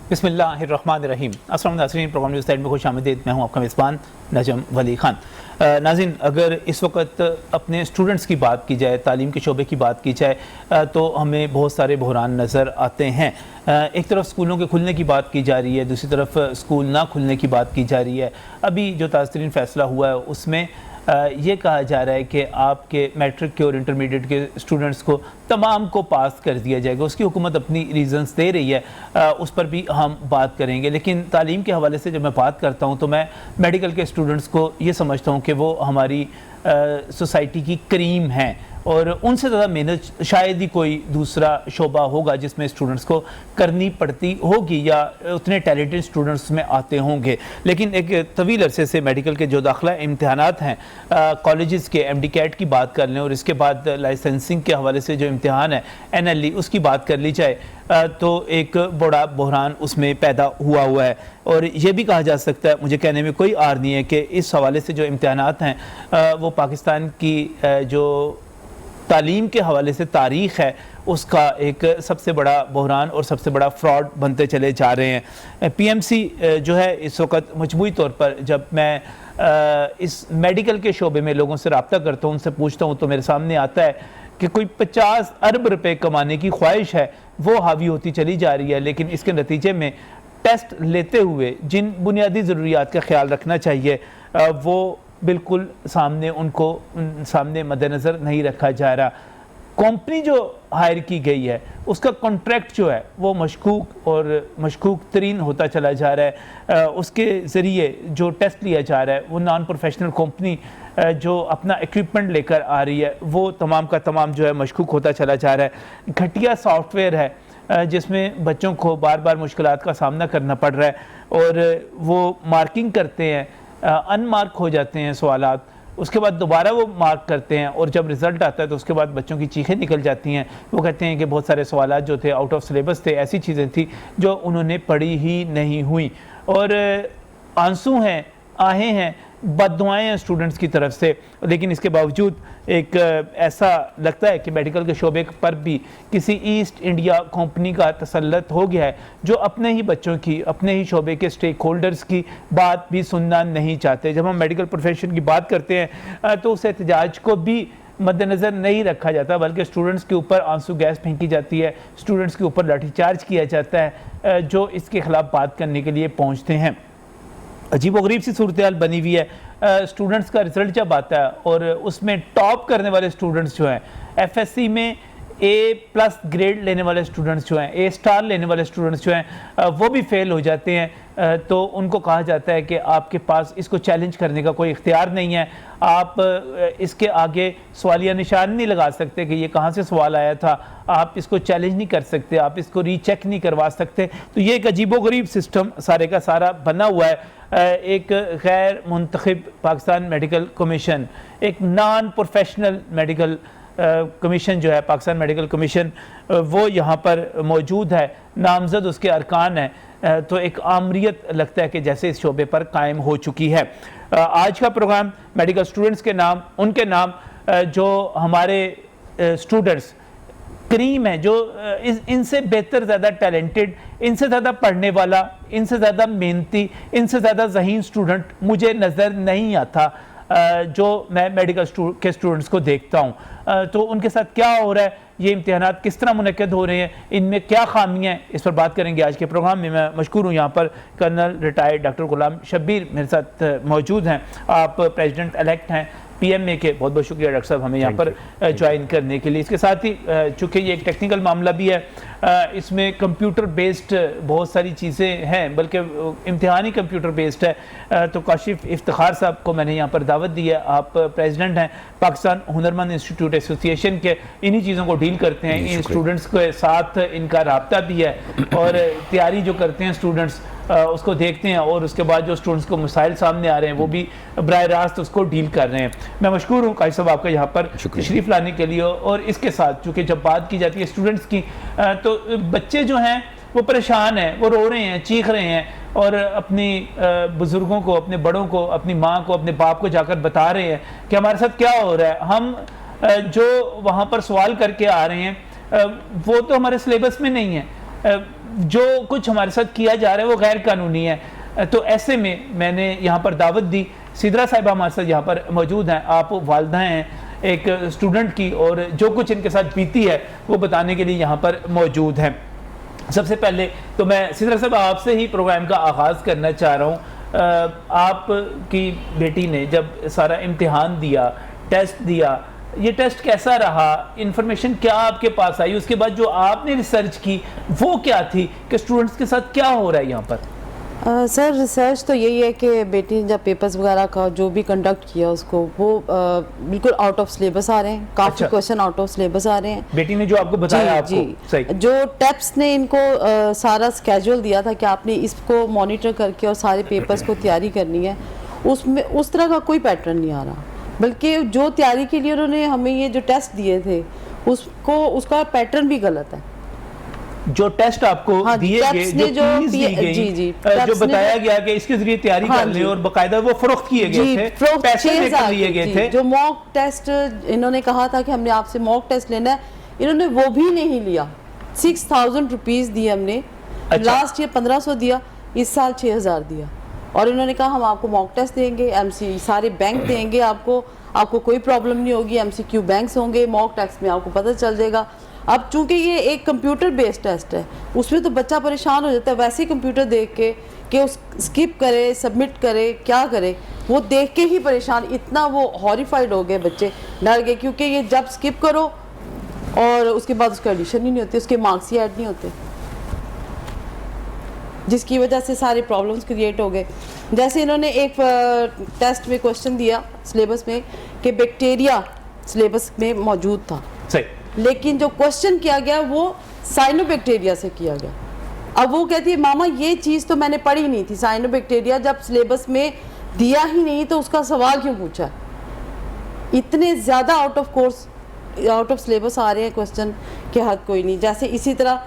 बिस्मिल्लाहिर्रहमानिर्रहीम। अस्सलाम नाज़रीन, प्रोग्राम न्यूज़ टाइम में खुश आमदीद। मैं हूँ आपका मेज़बान नजम वली ख़ान। नाज़रीन, अगर इस वक्त अपने स्टूडेंट्स की बात की जाए, तालीम के शोबे की बात की जाए, तो हमें बहुत सारे बहरान नज़र आते हैं। एक तरफ स्कूलों के खुलने की बात की जा रही है, दूसरी तरफ स्कूल ना खुलने की बात की जा रही है। अभी जो ताज़ा फैसला हुआ है उसमें ये कहा जा रहा है कि आपके मैट्रिक के और इंटरमीडिएट के स्टूडेंट्स को तमाम को पास कर दिया जाएगा। उसकी हुकूमत अपनी रीज़न्स दे रही है, उस पर भी हम बात करेंगे। लेकिन तालीम के हवाले से जब मैं बात करता हूँ तो मैं मेडिकल के स्टूडेंट्स को ये समझता हूँ कि वो हमारी सोसाइटी की क्रीम हैं, और उनसे ज़्यादा मेहनत शायद ही कोई दूसरा शोबा होगा जिसमें स्टूडेंट्स को करनी पड़ती होगी, या उतने टैलेंटेड स्टूडेंट्स में आते होंगे। लेकिन एक तवील अरसे से मेडिकल के जो दाखिला इम्तहानात हैं, कॉलेजेस के एमडी कैट की बात कर लें, और इसके बाद लाइसेंसिंग के हवाले से जो इम्तहान है एनएलई, उसकी बात कर ली जाए, तो एक बड़ा बहरान उसमें पैदा हुआ है। और ये भी कहा जा सकता है, मुझे कहने में कोई आर नहीं है, कि इस हवाले से जो इम्तहानात हैं वो पाकिस्तान की जो तालीम के हवाले से तारीख़ है उसका एक सबसे बड़ा बहरान और सबसे बड़ा फ्रॉड बनते चले जा रहे हैं। पीएमसी जो है इस वक्त मजमूई तौर पर, जब मैं इस मेडिकल के शोबे में लोगों से रब्ता करता हूँ, उनसे पूछता हूँ, तो मेरे सामने आता है कि कोई 50 अरब रुपए कमाने की ख्वाहिश है, वो हावी होती चली जा रही है। लेकिन इसके नतीजे में टेस्ट लेते हुए जिन बुनियादी ज़रूरियात का ख्याल रखना चाहिए वो बिल्कुल उनको सामने मद्देनज़र नहीं रखा जा रहा। कंपनी जो हायर की गई है उसका कॉन्ट्रैक्ट जो है वो मशकूक और मशकूक तरीन होता चला जा रहा है। उसके ज़रिए जो टेस्ट लिया जा रहा है वो नॉन प्रोफेशनल कंपनी जो अपना इक्विपमेंट लेकर आ रही है वो तमाम का तमाम जो है मशकूक होता चला जा रहा है। घटिया सॉफ्टवेयर है जिसमें बच्चों को बार बार मुश्किलात का सामना करना पड़ रहा है, और वो मार्किंग करते हैं, अनमार्क हो जाते हैं सवालात, उसके बाद दोबारा वो मार्क करते हैं, और जब रिज़ल्ट आता है तो उसके बाद बच्चों की चीखें निकल जाती हैं। वो कहते हैं कि बहुत सारे सवालात जो थे आउट ऑफ सिलेबस थे, ऐसी चीज़ें थी जो उन्होंने पढ़ी ही नहीं हुई, और आंसू हैं, आहें हैं, बद्दुआएं हैं स्टूडेंट्स की तरफ से। लेकिन इसके बावजूद एक ऐसा लगता है कि मेडिकल के शोबे पर भी किसी ईस्ट इंडिया कंपनी का तसल्लुत हो गया है, जो अपने ही बच्चों की, अपने ही शोबे के स्टेक होल्डर्स की बात भी सुनना नहीं चाहते। जब हम मेडिकल प्रोफेशन की बात करते हैं तो उस एहतजाज को भी मद्देनज़र नहीं रखा जाता, बल्कि स्टूडेंट्स के ऊपर आंसू गैस फेंकी जाती है, स्टूडेंट्स के ऊपर लाठीचार्ज किया जाता है जो इसके ख़िलाफ़ बात करने के लिए पहुँचते हैं। अजीब व गरीब सी सूरत हाल बनी हुई है। स्टूडेंट्स का रिज़ल्ट जब आता है और उसमें टॉप करने वाले स्टूडेंट्स जो हैं, एफएससी में A+ ग्रेड लेने वाले स्टूडेंट्स जो हैं, A* लेने वाले स्टूडेंट्स जो हैं, वो भी फेल हो जाते हैं, तो उनको कहा जाता है कि आपके पास इसको चैलेंज करने का कोई इख्तियार नहीं है, आप इसके आगे सवालिया निशान नहीं लगा सकते कि ये कहाँ से सवाल आया था, आप इसको चैलेंज नहीं कर सकते, आप इसको रीचेक नहीं करवा सकते। तो ये एक अजीबोगरीब सिस्टम सारे का सारा बना हुआ है। एक गैर मुंतखब पाकिस्तान मेडिकल कमीशन, एक नॉन प्रोफेशनल मेडिकल कमीशन जो है, पाकिस्तान मेडिकल कमीशन, वो यहाँ पर मौजूद है, नामजद उसके अरकान हैं, तो एक आमरीत लगता है कि जैसे इस शोबे पर कायम हो चुकी है। आज का प्रोग्राम मेडिकल स्टूडेंट्स के नाम, उनके नाम जो हमारे स्टूडेंट्स क्रीम है, जो इनसे बेहतर, ज़्यादा टैलेंटेड, इनसे ज़्यादा पढ़ने वाला, इनसे ज़्यादा मेहनती, इनसे ज़्यादा ज़हीन स्टूडेंट मुझे नज़र नहीं आता जो मैं मेडिकल के स्टूडेंट्स को देखता हूँ। तो उनके साथ क्या हो रहा है, ये इम्तिहानात किस तरह मुनक्किद हो रहे हैं, इनमें क्या खामियाँ हैं, इस पर बात करेंगे आज के प्रोग्राम में। मैं मशकूर हूँ, यहाँ पर कर्नल रिटायर्ड डॉक्टर गुलाम शब्बीर मेरे साथ मौजूद हैं। आप प्रेसिडेंट इलेक्ट हैं PMA के, बहुत बहुत शुक्रिया डॉक्टर साहब हमें यहाँ पर ज्वाइन करने के लिए। इसके साथ ही चूँकि ये एक टेक्निकल मामला भी है, इसमें कंप्यूटर बेस्ड बहुत सारी चीज़ें हैं, बल्कि इम्तिहानी कंप्यूटर बेस्ड है, तो काशिफ इफ्तिखार साहब को मैंने यहाँ पर दावत दी है। आप प्रेसिडेंट हैं पाकिस्तान हुनरमंद इंस्टीट्यूट एसोसिएशन के, इन्हीं चीज़ों को डील करते हैं, इन स्टूडेंट्स के साथ इनका रब्ता भी है, और तैयारी जो करते हैं स्टूडेंट्स उसको देखते हैं, और उसके बाद जो स्टूडेंट्स को मसाइल सामने आ रहे हैं वो भी बराह रास्त उसको डील कर रहे हैं। मैं मशकूर हूँ काजी साहब आपका यहाँ पर तशरीफ़ लाने के लिए। और इसके साथ चूँकि जब बात की जाती है स्टूडेंट्स की, तो बच्चे जो हैं वो परेशान हैं, वो रो रहे हैं, चीख रहे हैं, और अपनी बुज़ुर्गों को, अपने बड़ों को, अपनी माँ को, अपने बाप को जाकर बता रहे हैं कि हमारे साथ क्या हो रहा है। हम जो वहाँ पर सवाल करके आ रहे हैं वो तो हमारे सिलेबस में नहीं है। जो कुछ हमारे साथ किया जा रहा है वो गैर कानूनी है। तो ऐसे में मैंने यहाँ पर दावत दी, सिद्रा साहिबा हमारे साथ यहाँ पर मौजूद हैं, आप वालिदा हैं एक स्टूडेंट की, और जो कुछ इनके साथ बीती है वो बताने के लिए यहाँ पर मौजूद हैं। सबसे पहले तो मैं सिद्रा साहब आपसे ही प्रोग्राम का आगाज़ करना चाह रहा हूँ। आपकी बेटी ने जब सारा इम्तिहान दिया, टेस्ट दिया, ये टेस्ट कैसा रहा, इन्फॉर्मेशन क्या आपके पास आई, उसके बाद जो आपने रिसर्च की वो क्या थी कि स्टूडेंट्स के साथ क्या हो रहा है यहाँ पर? सर रिसर्च तो यही है कि बेटी ने जब पेपर्स वगैरह का जो भी कंडक्ट किया उसको वो बिल्कुल आउट ऑफ सिलेबस आ रहे हैं, काफ़ी क्वेश्चन आउट ऑफ सिलेबस आ रहे हैं। बेटी ने जो आपको बताया आपको सही। जो टेप्स ने इनको सारा स्केड्यूल दिया था कि आपने इसको मॉनिटर करके और सारे पेपर्स को तैयारी करनी है, उसमें उस तरह का कोई पैटर्न नहीं आ रहा, बल्कि जो तैयारी के लिए उन्होंने हमें ये जो टेस्ट दिए थे उसका पैटर्न भी गलत है। जो टेस्ट आपको दिए गए, जो बताया गया कि इसके जरिए तैयारी कर लें और बाकायदा वो फरोख्त किए गए थे, पैसे लेकर लिए गए थे। जो मॉक टेस्ट इन्होंने कहा था कि हमने आपसे मॉक टेस्ट लेना है, इन्होंने वो भी नहीं लिया। 6000 रुपीज दिए हमने। लास्ट ईयर 1500 दिया, इस साल 6000 दिया, और इन्होंने कहा हम आपको मॉक टेस्ट देंगे, एमसी सारे बैंक देंगे, आपको कोई प्रॉब्लम नहीं होगी, एमसीक्यू बैंक्स होंगे, मॉक टेस्ट में आपको पता चल जाएगा। अब चूंकि ये एक कंप्यूटर बेस्ड टेस्ट है, उसमें तो बच्चा परेशान हो जाता है, वैसे ही कंप्यूटर देख के कि उस स्किप करे, सबमिट करे, क्या करे, वो देख के ही परेशान, इतना वो हॉरिफाइड हो गए बच्चे, डर गए, क्योंकि ये जब स्किप करो और उसके बाद उसका एडिशन ही नहीं होती, उसके मार्क्स ही ऐड नहीं होते, जिसकी वजह से सारे प्रॉब्लम्स क्रिएट हो गए। जैसे इन्होंने एक टेस्ट में क्वेश्चन दिया सिलेबस में कि बैक्टीरिया सिलेबस में मौजूद था, सही, लेकिन जो क्वेश्चन किया गया वो साइनोबैक्टीरिया से किया गया। अब वो कहती है मामा ये चीज़ तो मैंने पढ़ी नहीं थी, साइनोबैक्टीरिया जब सिलेबस में दिया ही नहीं तो उसका सवाल क्यों पूछा। इतने ज़्यादा out of course, out of syllabus आ रहे हैं क्वेश्चन के हद कोई नहीं। जैसे इसी तरह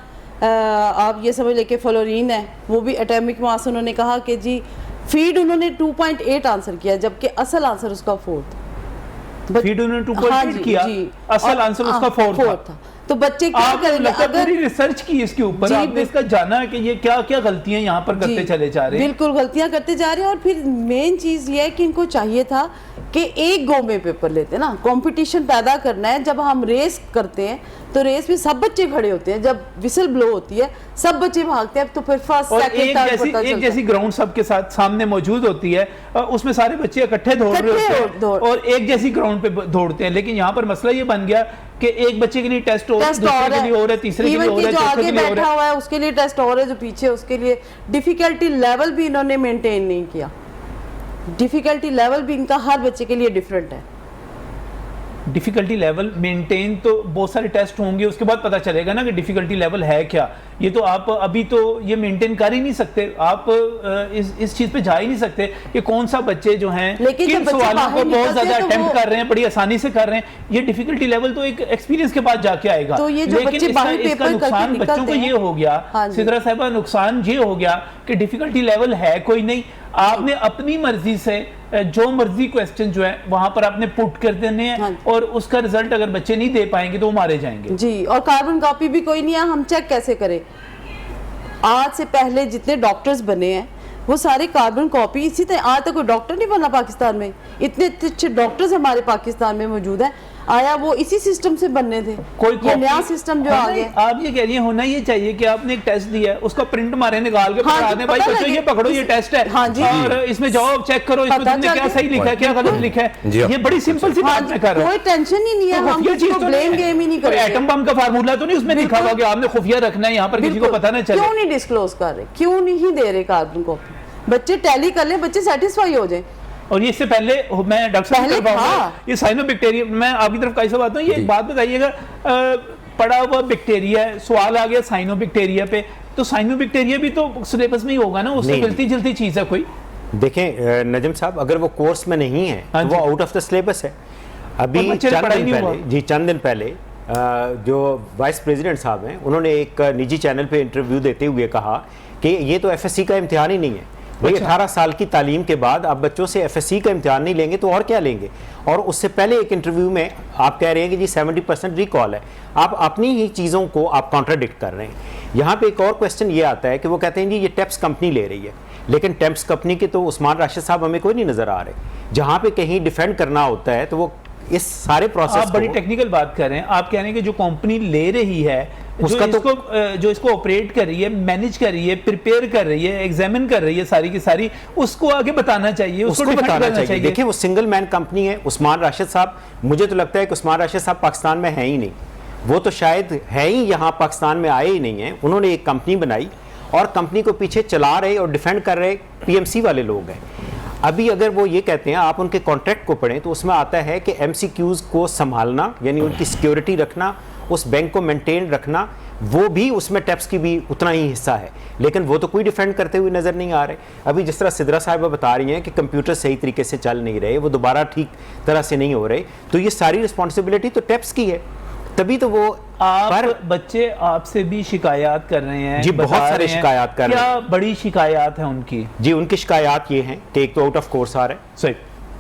आप ये समझ लें कि फ्लोरीन है, वो भी एटॉमिक मास, उन्होंने कहा कि जी फीड उन्होंने 2.8 आंसर किया, जबकि असल आंसर उसका 4 था। फीड उन्होंने 2.8 किया, असल आंसर उसका 4 था। तो बच्चे क्या करेंगे? अगर पूरी रिसर्च की इसके ऊपर, आपने इसका जाना है कि ये क्या क्या गलतियां यहाँ पर करते चले जा रहे हैं। बिल्कुल गलतियां करते जा रहे हैं। और फिर मेन चीज ये है कि इनको चाहिए था कि एक गो में पेपर लेते ना, कंपटीशन पैदा करना है। जब हम रेस करते हैं तो रेस में सब बच्चे खड़े होते हैं, जब विसल ब्लो होती है सब बच्चे भागते हैं, तो फिर फर्स्ट सेकंड थर्ड पता चलता है। एक जैसी ग्राउंड सबके साथ सामने मौजूद होती है, उसमें सारे बच्चे इकट्ठे दौड़ रहे होते हैं और एक जैसी ग्राउंड पे दौड़ते हैं। लेकिन यहाँ पर मसला ये बन गया कि एक बच्चे के लिए टेस्ट और दूसरे के लिए और है, तीसरे के लिए और है, जो आगे बैठा हुआ है उसके लिए टेस्ट और है, जो पीछे उसके लिए। डिफिकल्टी लेवल भी इन्होंने मेंटेन नहीं किया। डिफिकल्टी लेवल भी इनका हर बच्चे के लिए डिफरेंट है। डिफिकल्टी लेवल मेंटेन तो बहुत सारे टेस्ट होंगे, उसके बाद पता चलेगा ना कि डिफिकल्टी लेवल है क्या। ये तो आप अभी तो ये मेंटेन कर ही नहीं सकते, आप इस चीज पे जा ही नहीं सकते कि कौन सा बच्चे जो हैं किन सवालों को बहुत ज्यादा अटेम्प्ट कर रहे हैं, बड़ी आसानी से कर रहे हैं। ये डिफिकल्टी लेवल तो एक एक्सपीरियंस के बाद जाके आएगा। तो ये जो लेकिन इसका नुकसान बच्चों को ये हो गया, सिद्रा साहिबा, नुकसान ये हो गया कि डिफिकल्टी लेवल है कोई नहीं। आपने अपनी मर्जी से जो मर्जी क्वेश्चन जो है वहां पर आपने पुट कर देने हैं और उसका रिजल्ट अगर बच्चे नहीं दे पाएंगे तो वो मारे जाएंगे जी। और कार्बन कॉपी भी कोई नहीं है, हम चेक कैसे करें? आज से पहले जितने डॉक्टर्स बने हैं वो सारे कार्बन कॉपी, इसी तरह आज तक कोई डॉक्टर नहीं बना पाकिस्तान में। इतने अच्छे डॉक्टर्स हमारे पाकिस्तान में मौजूद है, आया वो इसी सिस्टम से बनने थे। कोई नया सिस्टम जो आ गया। आप ये कह रही हैं होना ये चाहिए कि आपने एक टेस्ट दिया है, उसका प्रिंट मारे निकाल के बता दें, भाई बच्चों ये पकड़ो ये टेस्ट है, हाँ जी, और इसमें जाओ चेक करो इसमें तुमने क्या सही लिखा है क्या गलत लिखा है। ये बड़ी सिंपल सी बात मैं कर रहा हूं, कोई टेंशन ही नहीं है, हम इसको ब्लेम गेम ही नहीं कर रहे। एटम बम का फार्मूला तो नहीं उसमें लिखा हुआ कि आपने खुफिया रखना है, यहाँ पर किसी को पता ना चले। क्यों नहीं डिस्क्लोज कर रहे, क्यों नहीं दे रहे कार्बन कॉपी? बच्चे टैली कर ले, बच्चे सेटिस्फाई हो जाए। और ये इससे पहले मैं डॉक्टर साहब ये साइनोबैक्टीरिया, मैं आपकी तरफ कैसे बात हूँ, ये एक बात बताइएगा, पड़ा हुआ बैक्टीरिया है, सवाल आ गया साइनोबैक्टीरिया पे, तो साइनोबैक्टीरिया भी तो सिलेबस में ही होगा ना, उससे मिलती जुलती चीज है कोई? देखें नजम साहब, अगर वो कोर्स में नहीं है तो वो आउट ऑफ द सिलेबस है। अभी चंद दिन पहले जो वाइस प्रेसिडेंट साहब हैं, उन्होंने एक निजी चैनल पे इंटरव्यू देते हुए कहा कि ये तो एफएससी का इम्तिहान ही नहीं है, भाई 18 साल की तालीम के बाद आप बच्चों से FSC का इम्तिहान नहीं लेंगे तो और क्या लेंगे? और उससे पहले एक इंटरव्यू में आप कह रहे हैं कि जी 70% रिकॉल है, आप अपनी ही चीज़ों को आप कॉन्ट्राडिक्ट कर रहे हैं। यहाँ पे एक और क्वेश्चन ये आता है कि वो कहते हैं जी ये टेप्स कंपनी ले रही है, लेकिन टेप्स कंपनी के तो उस्मान राशिद साहब हमें कोई नहीं नज़र आ रहे। जहाँ पे कहीं डिफेंड करना होता है तो वो इस सारे प्रोसेस, आप बड़ी टेक्निकल बात कर रहे हैं, आप कह रहे हैं कि जो कंपनी ले रही है उसका जो इसको ऑपरेट कर रही है, मैनेज कर रही है, प्रिपेयर कर रही है, एग्जामिन कर रही है सारी की सारी, उसको आगे बताना चाहिए, उसको बताना चाहिए। देखिए वो सिंगल मैन कंपनी है। उस्मान राशिद साहब, मुझे तो लगता है कि उस्मान राशिद साहब पाकिस्तान में है ही नहीं, वो तो शायद है ही यहाँ पाकिस्तान में आए ही नहीं है। उन्होंने एक कंपनी बनाई और कंपनी को पीछे चला रहे और डिफेंड कर रहे PMC वाले लोग हैं। अभी अगर वो ये कहते हैं, आप उनके कॉन्ट्रैक्ट को पढ़ें तो उसमें आता है कि MCQs को संभालना, यानी उनकी सिक्योरिटी रखना, उस बैंक को मेंटेन रखना, वो भी उसमें टैप्स की भी उतना ही हिस्सा है, लेकिन वो तो कोई डिफेंड करते हुए नज़र नहीं आ रहे। अभी जिस तरह सिद्रा साहिबा बता रही हैं कि कंप्यूटर सही तरीके से चल नहीं रहे, वो दोबारा ठीक तरह से नहीं हो रहे, तो ये सारी रिस्पॉन्सिबिलिटी तो टैप्स की है। तभी तो वो बच्चे आपसे भी शिकायत कर रहे हैं जी, बहुत सारे शिकायत कर रहे हैं। क्या बड़ी शिकायत है उनकी? जी, उनकी शिकायत ये हैं कि एक तो आउट ऑफ कोर्स आ रहा है, सही,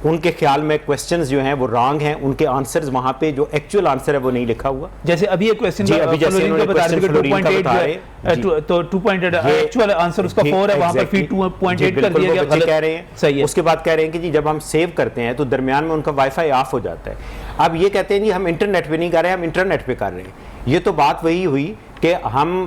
उनके ख्याल में क्वेश्चंस जो हैं वो रॉन्ग हैं, उनके आंसर्स वहां पे जो एक्चुअल आंसर है वो नहीं लिखा हुआ। जैसे अभी एक क्वेश्चन जी, अभी जैसे उन्होंने क्वेश्चन फ्लोरीन का बता रहे हैं, तो 2.8 एक्चुअल आंसर उसका 4 है, वहां पर फिर 2.8 कर दिया गया, गलत कह रहे हैं। सही है। उसके बाद कह रहे हैं कि जी जब हम सेव करते हैं तो दरमियान में उनका वाईफाई ऑफ हो जाता है। अब ये कहते हैं जी हम इंटरनेट पे नहीं कर रहे हैं, हम इंटरनेट पे कर रहे हैं। ये तो बात वही हुई कि हम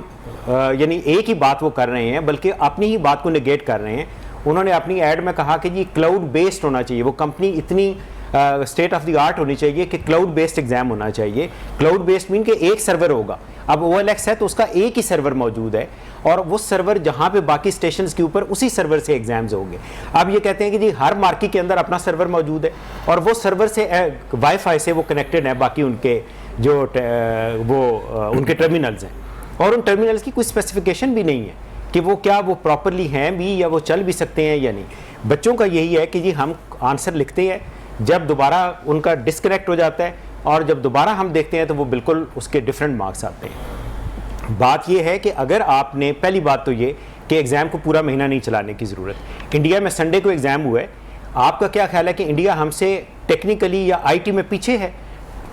यानी एक ही बात वो कर रहे हैं, बल्कि अपनी ही बात को नेगेट कर रहे हैं। उन्होंने अपनी ऐड में कहा कि जी क्लाउड बेस्ड होना चाहिए, वो कंपनी इतनी स्टेट ऑफ द आर्ट होनी चाहिए कि क्लाउड बेस्ड एग्जाम होना चाहिए। क्लाउड बेस्ड मीन कि एक सर्वर होगा। अब OLX है तो उसका एक ही सर्वर मौजूद है, और वो सर्वर जहाँ पे बाकी स्टेशन के ऊपर उसी सर्वर से एग्जाम्स होंगे। अब ये कहते हैं कि जी हर मार्केट के अंदर अपना सर्वर मौजूद है, और वो सर्वर से वाईफाई से वो कनेक्टेड है बाकी उनके जो उनके टर्मिनल्स हैं, और उन टर्मिनल्स की कोई स्पेसिफिकेशन भी नहीं है कि वो क्या वो प्रॉपरली हैं भी, या वो चल भी सकते हैं या नहीं। बच्चों का यही है कि जी हम आंसर लिखते हैं, जब दोबारा उनका डिस्कनेक्ट हो जाता है, और जब दोबारा हम देखते हैं तो वो बिल्कुल उसके डिफरेंट मार्क्स आते हैं। बात ये है कि अगर आपने, पहली बात तो ये कि एग्ज़ाम को पूरा महीना नहीं चलाने की ज़रूरत। इंडिया में संडे को एग्ज़ाम हुआ है, आपका क्या ख्याल है कि इंडिया हमसे टेक्निकली या IT में पीछे है?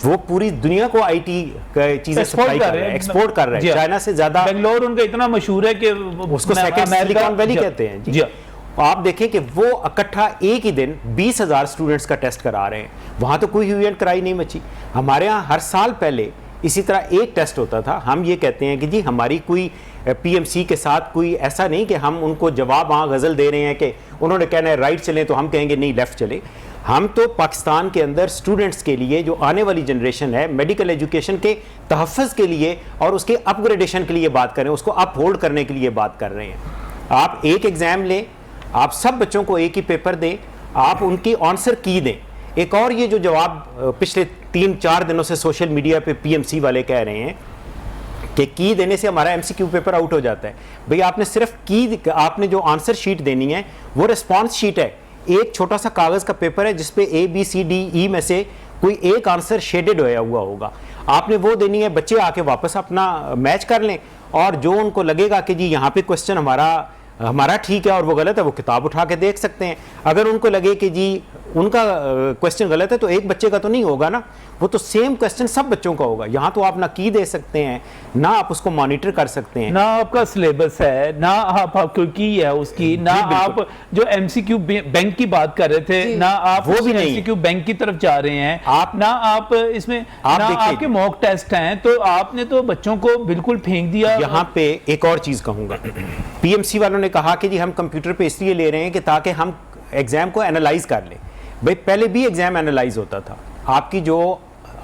वो पूरी दुनिया को IT चीजें सप्लाई कर रहे हैं, एक्सपोर्ट कर रहे हैं, चाइना से ज्यादा। बेंगलोर उनका इतना मशहूर है कि उसको सेकंड सिलिकॉन वैली कहते हैं जी। आप देखें कि वो इकट्ठा एक ही दिन 20,000 स्टूडेंट्स का टेस्ट करा रहे हैं। वहां तो कोई ह्यू एंड क्राई नहीं मची। हमारे यहाँ हर साल पहले इसी तरह एक टेस्ट होता था। हम ये कहते हैं कि जी हमारी कोई PMC के साथ कोई ऐसा नहीं कि हम उनको जवाब वहाँ गज़ल दे रहे हैं कि उन्होंने कहना है राइट चलें तो हम कहेंगे नहीं लेफ़्ट चले। हम तो पाकिस्तान के अंदर स्टूडेंट्स के लिए, जो आने वाली जनरेशन है, मेडिकल एजुकेशन के तहफ़्फ़ुज़ के लिए और उसके अपग्रेडेशन के लिए बात कर रहे हैं, उसको अप होल्ड करने के लिए बात कर रहे हैं। आप एक एग्ज़ाम लें, आप सब बच्चों को एक ही पेपर दें, आप उनकी आंसर की दें। एक और ये जो जवाब पिछले 3-4 दिनों से सोशल मीडिया पे PMC वाले कह रहे हैं कि की देने से हमारा MCQ पेपर आउट हो जाता है। भाई आपने सिर्फ की, आपने जो आंसर शीट देनी है वो रिस्पॉन्स शीट है। एक छोटा सा कागज़ का पेपर है जिसपे ABCDE में से कोई एक आंसर शेडेड होया हुआ होगा, आपने वो देनी है। बच्चे आके वापस अपना मैच कर लें, और जो उनको लगेगा कि जी यहाँ पे क्वेश्चन हमारा ठीक है और वो गलत है, वो किताब उठा के देख सकते हैं। अगर उनको लगे कि जी उनका क्वेश्चन गलत है तो एक बच्चे का तो नहीं होगा ना, वो तो सेम क्वेश्चन सब बच्चों का होगा। यहाँ तो आप ना की दे सकते हैं, ना आप उसको मॉनिटर कर सकते हैं, ना आपका सिलेबस है, ना आपको की है उसकी, ना आप जो MCQ बैंक की बात कर रहे थे, ना आप वो भी नहीं MCQ बैंक की तरफ जा रहे हैं, आप ना आप इसमें ना आपके मॉक टेस्ट हैं, तो आपने तो बच्चों को बिल्कुल फेंक दिया। यहाँ पे एक और चीज कहूंगा, PMC वालों ने कहा कि जी हम कंप्यूटर पे इसलिए ले रहे हैं कि ताकि हम एग्जाम को एनालाइज कर लें। भाई पहले भी एग्जाम एनालाइज होता था, आपकी जो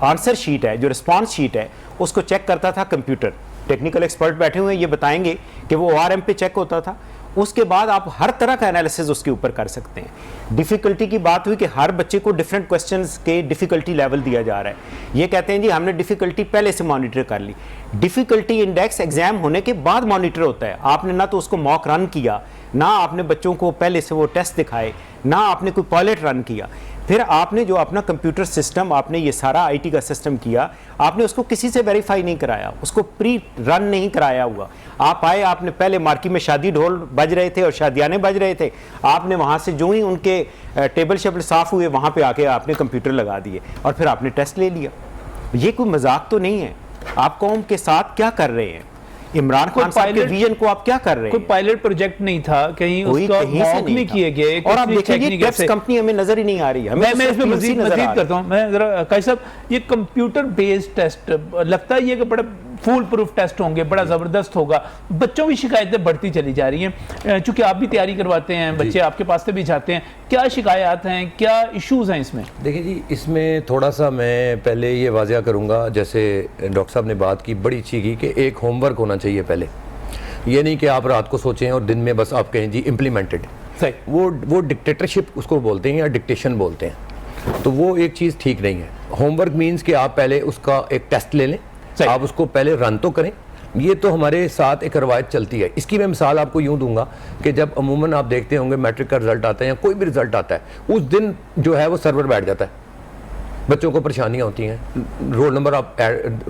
आंसर शीट है, जो रिस्पांस शीट है, उसको चेक करता था कंप्यूटर। टेक्निकल एक्सपर्ट बैठे हुए हैं, ये बताएंगे कि वो ORM पे चेक होता था। उसके बाद आप हर तरह का एनालिसिस उसके ऊपर कर सकते हैं। डिफ़िकल्टी की बात हुई कि हर बच्चे को डिफरेंट क्वेश्चंस के डिफ़िकल्टी लेवल दिया जा रहा है। ये कहते हैं जी हमने डिफ़िकल्टी पहले से मॉनिटर कर ली। डिफ़िकल्टी इंडेक्स एग्जाम होने के बाद मॉनिटर होता है। आपने ना तो उसको मॉक रन किया, ना आपने बच्चों को पहले से वो टेस्ट दिखाए, ना आपने कोई पायलट रन किया। फिर आपने जो अपना कंप्यूटर सिस्टम, आपने ये सारा आईटी का सिस्टम किया, आपने उसको किसी से वेरीफाई नहीं कराया, उसको प्री रन नहीं कराया हुआ। आप आए, आपने पहले मार्की में शादी ढोल बज रहे थे और शादियाने बज रहे थे, आपने वहाँ से जो ही उनके टेबल शेबल साफ हुए वहाँ पे आके आपने कंप्यूटर लगा दिए और फिर आपने टेस्ट ले लिया। ये कोई मजाक तो नहीं है। आप कौम के साथ क्या कर रहे हैं? इमरान खान साहब के विजन को आप क्या कर रहे हैं? कोई पायलट प्रोजेक्ट नहीं था, कहीं उसका मॉक नहीं किए गए, और आप देखिए टेक्स कंपनी हमें नजर ही नहीं आ रही है। मैं इसमें मजीद करता हूं, मैं जरा काजी साहब, ये कंप्यूटर बेस्ड टेस्ट लगता है ये कि बड़ा फुल प्रूफ टेस्ट होंगे, बड़ा ज़बरदस्त होगा। बच्चों की शिकायतें बढ़ती चली जा रही हैं, चूंकि आप भी तैयारी करवाते हैं, बच्चे आपके पास से भी जाते हैं, क्या शिकायत हैं, क्या इश्यूज हैं इसमें? देखिए जी, इसमें थोड़ा सा मैं पहले ये वाज़िया करूँगा, जैसे डॉक्टर साहब ने बात की, बड़ी अच्छी की कि एक होमवर्क होना चाहिए पहले। ये नहीं कि आप रात को सोचें और दिन में बस आप कहें जी इम्प्लीमेंटेड। सही, वो डिक्टेटरशिप उसको बोलते हैं या डिक्टेशन बोलते हैं, तो वो एक चीज़ ठीक नहीं है। होमवर्क मीन्स कि आप पहले उसका एक टेस्ट ले लें, आप उसको पहले रन तो करें। ये तो हमारे साथ एक रवायत चलती है। इसकी मैं मिसाल आपको यूँ दूंगा कि जब अमूमन आप देखते होंगे मैट्रिक का रिजल्ट आता है या कोई भी रिजल्ट आता है, उस दिन जो है वो सर्वर बैठ जाता है, बच्चों को परेशानियाँ होती हैं, रोल नंबर आप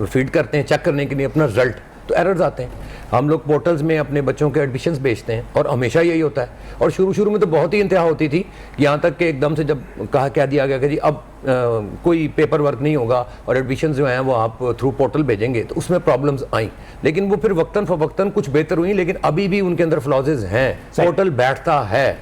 फीड करते हैं चेक करने के लिए अपना रिजल्ट, तो एरर्स आते हैं। हम लोग पोर्टल्स में अपने बच्चों के एडमिशन्स भेजते हैं और हमेशा यही होता है। और शुरू में तो बहुत ही इंतहा होती थी, यहाँ तक कि एकदम से जब कह दिया गया कि जी अब कोई पेपर वर्क नहीं होगा और एडमिशन जो हैं वो आप थ्रू पोर्टल भेजेंगे, तो उसमें प्रॉब्लम्स आई। लेकिन वो फिर वक्तन फवक्तन कुछ बेहतर हुई, लेकिन अभी भी उनके अंदर फ्लॉजेज हैं। पोर्टल बैठता है,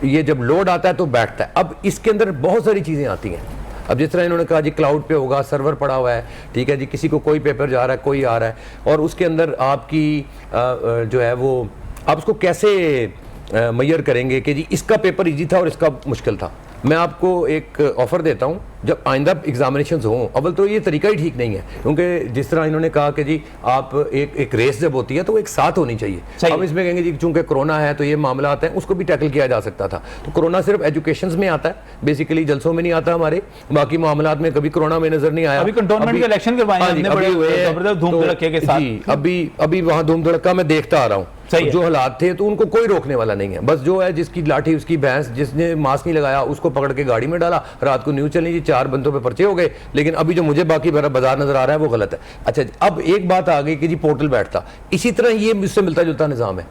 ये जब लोड आता है तो बैठता है। अब इसके अंदर बहुत सारी चीज़ें आती हैं। अब जिस तरह इन्होंने कहा जी क्लाउड पे होगा, सर्वर पड़ा हुआ है, ठीक है जी, किसी को कोई पेपर जा रहा है, कोई आ रहा है, और उसके अंदर आपकी जो है वो आप उसको कैसे मैयर करेंगे कि जी इसका पेपर इजी था और इसका मुश्किल था। मैं आपको एक ऑफर देता हूं, जब आइंदा एग्जामिनेशंस हों, अव्वल तो ये तरीका ही ठीक नहीं है, क्योंकि जिस तरह इन्होंने कहा कि जी आप एक रेस जब होती है तो वो एक साथ होनी चाहिए। अब इसमें कहेंगे जी चूंकि कोरोना है तो ये मामला आता है, उसको भी टैकल किया जा सकता था। तो कोरोना सिर्फ एजुकेशन में आता है, बेसिकली जलसों में नहीं आता हमारे, बाकी मामलात में कभी कोरोना में नजर नहीं आया। अभी कंटोनमेंट के इलेक्शन करवाए हमने बड़े जबरदस्त धूम धड़के के साथ। अभी वहां धूम धड़का मैं देखता आ रहा हूँ, तो जो हालात थे तो उनको कोई रोकने वाला नहीं है। बस जो है जिसकी लाठी उसकी भैंस, जिसने मास्क नहीं लगाया उसको पकड़ के गाड़ी में डाला, रात को न्यूज चली जी 4 बंदों पे पर्चे हो गए। लेकिन अभी जो मुझे बाकी बाजार नजर आ रहा है वो गलत है। अच्छा, अब एक बात आ गई कि जी पोर्टल बैठता, इसी तरह ये मुझसे मिलता जुलता निजाम है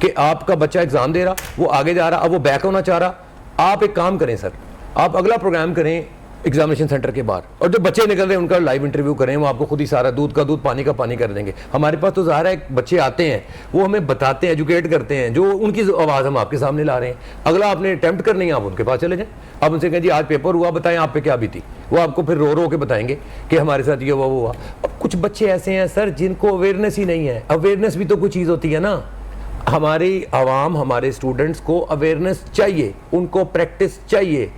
कि आपका बच्चा एग्जाम दे रहा, वो आगे जा रहा, अब वो बैक होना चाह रहा। आप एक काम करें सर, आप अगला प्रोग्राम करें एग्जामिनेशन सेंटर के बाहर, और जो बच्चे निकल रहे हैं उनका लाइव इंटरव्यू करें, वो आपको खुद ही सारा दूध का दूध पानी का पानी कर देंगे। हमारे पास तो ज़ाहिर है बच्चे आते हैं, वो हमें बताते हैं, एजुकेट करते हैं, जो उनकी आवाज़ हम आपके सामने ला रहे हैं। अगला आपने अटैम्प्ट करनी है, आप उनके पास चले जाएं, आप उनसे कहें जी आज पेपर हुआ, बताएं आप पे क्या बीती। वो आपको फिर रो के बताएंगे कि हमारे साथ ये हुआ। अब कुछ बच्चे ऐसे हैं सर जिनको अवेयरनेस ही नहीं है। अवेयरनेस भी तो कोई चीज़ होती है ना। हमारी आवाम, हमारे स्टूडेंट्स को अवेयरनेस चाहिए, उनको प्रैक्टिस चाहिए।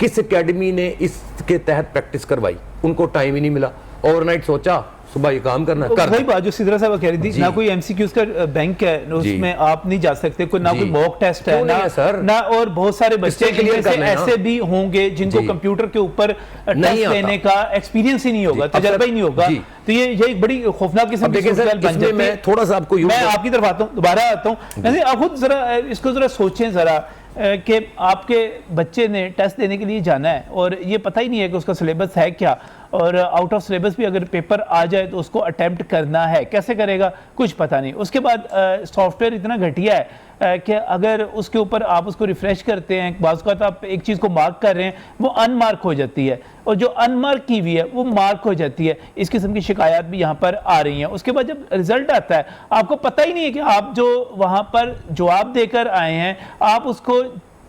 किस एकेडमी ने इसके तहत प्रैक्टिस करवाई? उनको टाइम ही नहीं मिला। ओवरनाइट सोचा सुबह ये काम करना कर। वही बात जो सिद्रा साहब कह रही थी, ना कोई एमसीक्यूज का बैंक है, उसमें आप नहीं जा सकते, कोई ना कोई मॉक टेस्ट है ना सर ना, और बहुत सारे बच्चे ऐसे भी होंगे जिनको कंप्यूटर के ऊपर टेस्ट देने का एक्सपीरियंस ही नहीं होगा, तजर्बा ही नहीं होगा। तो ये एक बड़ी खौफनाक किस्म की सूरत बन जाती है। मैं थोड़ा सा आपको मैं आपकी तरफ आता हूँ, दोबारा आता हूँ। आप खुद जरा इसको जरा सोचें जरा कि आपके बच्चे ने टेस्ट देने के लिए जाना है और ये पता ही नहीं है कि उसका सिलेबस है क्या, और आउट ऑफ सिलेबस भी अगर पेपर आ जाए तो उसको अटेम्प्ट करना है, कैसे करेगा कुछ पता नहीं। उसके बाद सॉफ्टवेयर इतना घटिया है कि अगर उसके ऊपर आप उसको रिफ्रेश करते हैं, बाज़ औक़ात आप एक चीज़ को मार्क कर रहे हैं वो अनमार्क हो जाती है, और जो अनमार्क की हुई है वो मार्क हो जाती है। इस किस्म की शिकायत भी यहाँ पर आ रही हैं। उसके बाद जब रिजल्ट आता है आपको पता ही नहीं है कि आप जो वहाँ पर जवाब देकर आए हैं आप उसको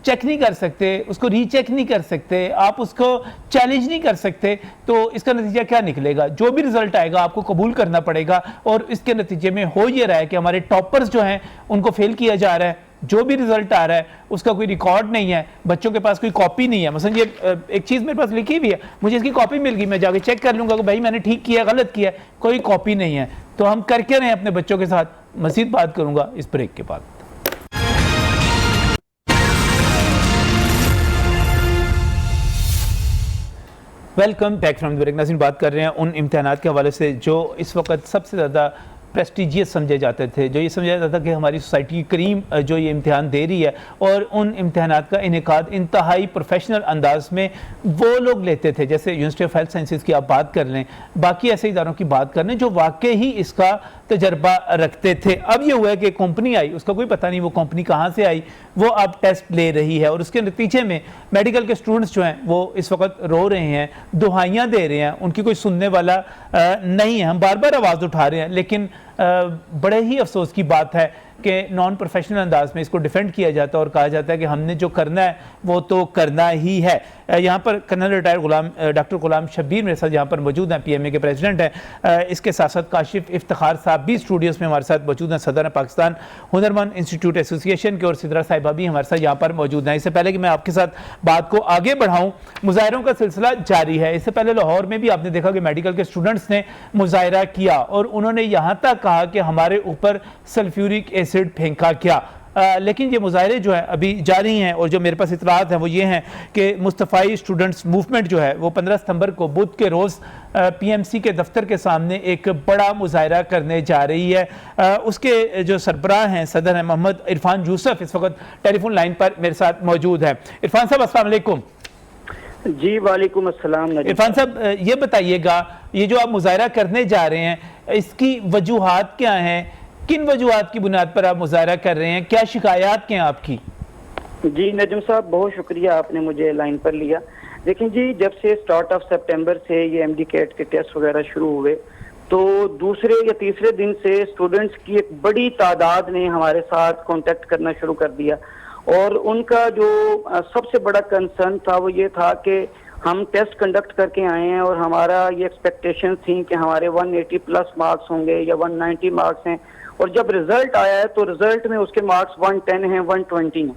चेक नहीं कर सकते, उसको रीचेक नहीं कर सकते, आप उसको चैलेंज नहीं कर सकते, तो इसका नतीजा क्या निकलेगा? जो भी रिजल्ट आएगा आपको कबूल करना पड़ेगा। और इसके नतीजे में हो ये रहा है कि हमारे टॉपर्स जो हैं उनको फेल किया जा रहा है। जो भी रिजल्ट आ रहा है उसका कोई रिकॉर्ड नहीं है, बच्चों के पास कोई कॉपी नहीं है। मसलन ये एक चीज़ मेरे पास लिखी हुई है, मुझे इसकी कॉपी मिल गई, मैं जाके चेक कर लूँगा कि भाई मैंने ठीक किया गलत किया, कोई कॉपी नहीं है। तो हम करके रहें अपने बच्चों के साथ। मज़ीद बात करूँगा इस ब्रेक के बाद। Welcome back from the break. नाज़रीन, बात कर रहे हैं उन इम्तिहानात के हवाले से जो इस वक्त सबसे ज़्यादा प्रेस्टिजियस समझे जाते थे, जो ये समझा जाता था कि हमारी सोसाइटी की करीम जो ये इम्तिहान दे रही है, और उन इम्तिहानात का इनेकाद इंतहाई प्रोफेशनल अंदाज में वो लोग लेते थे, जैसे यूनिवर्सिटी ऑफ हेल्थ साइंसेज की आप बात कर लें, बाकी ऐसे इदारों की बात कर लें जो वाकई ही इसका तजर्बा रखते थे। अब ये हुआ है कि कंपनी आई, उसका कोई पता नहीं वो कंपनी कहाँ से आई, वो अब टेस्ट ले रही है, और उसके नतीजे में मेडिकल के स्टूडेंट्स जो हैं वो इस वक्त रो रहे हैं, दुहाइयाँ दे रहे हैं, उनकी कोई सुनने वाला नहीं है। हम बार बार आवाज़ उठा रहे हैं, लेकिन बड़े ही अफसोस की बात है कि नॉन प्रोफेशनल अंदाज में इसको डिफेंड किया जाता है और कहा जाता है कि हमने जो करना है वो तो करना ही है। यहाँ पर कर्नल रिटायर्ड डॉक्टर गुलाम शब्बीर मेरे साथ यहाँ पर मौजूद हैं, PMA के प्रेसिडेंट हैं। इसके साथ साथ काशिफ इफ्तिखार साहब भी स्टूडियोज़ में हमारे साथ मौजूद हैं, सदर हैं पाकिस्तान हुनरमंद इंस्टीट्यूट एसोसिएशन के, और सिद्रा साहिबा भी हमारे साथ यहाँ पर मौजूद हैं। इससे पहले कि मैं आपके साथ बात को आगे बढ़ाऊँ, मुजाहरों का सिलसिला जारी है। इससे पहले लाहौर में भी आपने देखा कि मेडिकल के स्टूडेंट्स ने मुजाहरा किया और उन्होंने यहाँ तक कहा कि हमारे ऊपर सल्फ्यूरिक एसिड फेंका गया। लेकिन ये मुजाहरे जो है अभी जारी हैं, और जो मेरे पास इतलात हैं वो ये हैं कि मुस्तफ़ाई स्टूडेंट्स मूवमेंट जो है वो 15 सितंबर को बुध के रोज़ PMC के दफ्तर के सामने एक बड़ा मुजाहरा करने जा रही है। उसके जो सरबराह हैं, सदर हैं मोहम्मद इरफान यूसुफ, इस वक्त टेलीफोन लाइन पर मेरे साथ मौजूद हैं। इरफान साहब अस्सलाम वालेकुम। जी वालेकुम अस्सलाम। इरफान साहब ये बताइएगा, ये जो आप मुजाहरा करने जा रहे हैं इसकी वजूहात क्या हैं, किन वजूहात की बुनियाद पर आप मुजाहरा कर रहे हैं, क्या शिकायत क्या हैं आपकी? जी नजम साहब, बहुत शुक्रिया आपने मुझे लाइन पर लिया। देखें जी, जब से स्टार्ट ऑफ सितंबर से ये MD कैट के टेस्ट वगैरह शुरू हुए, तो दूसरे या तीसरे दिन से स्टूडेंट्स की एक बड़ी तादाद ने हमारे साथ कांटेक्ट करना शुरू कर दिया, और उनका जो सबसे बड़ा कंसर्न था वो ये था कि हम टेस्ट कंडक्ट करके आए हैं और हमारा ये एक्सपेक्टेशन थी कि हमारे 180 प्लस मार्क्स होंगे या 190 मार्क्स हैं, और जब रिजल्ट आया है तो रिजल्ट में उसके मार्क्स 110 हैं, 120 हैं।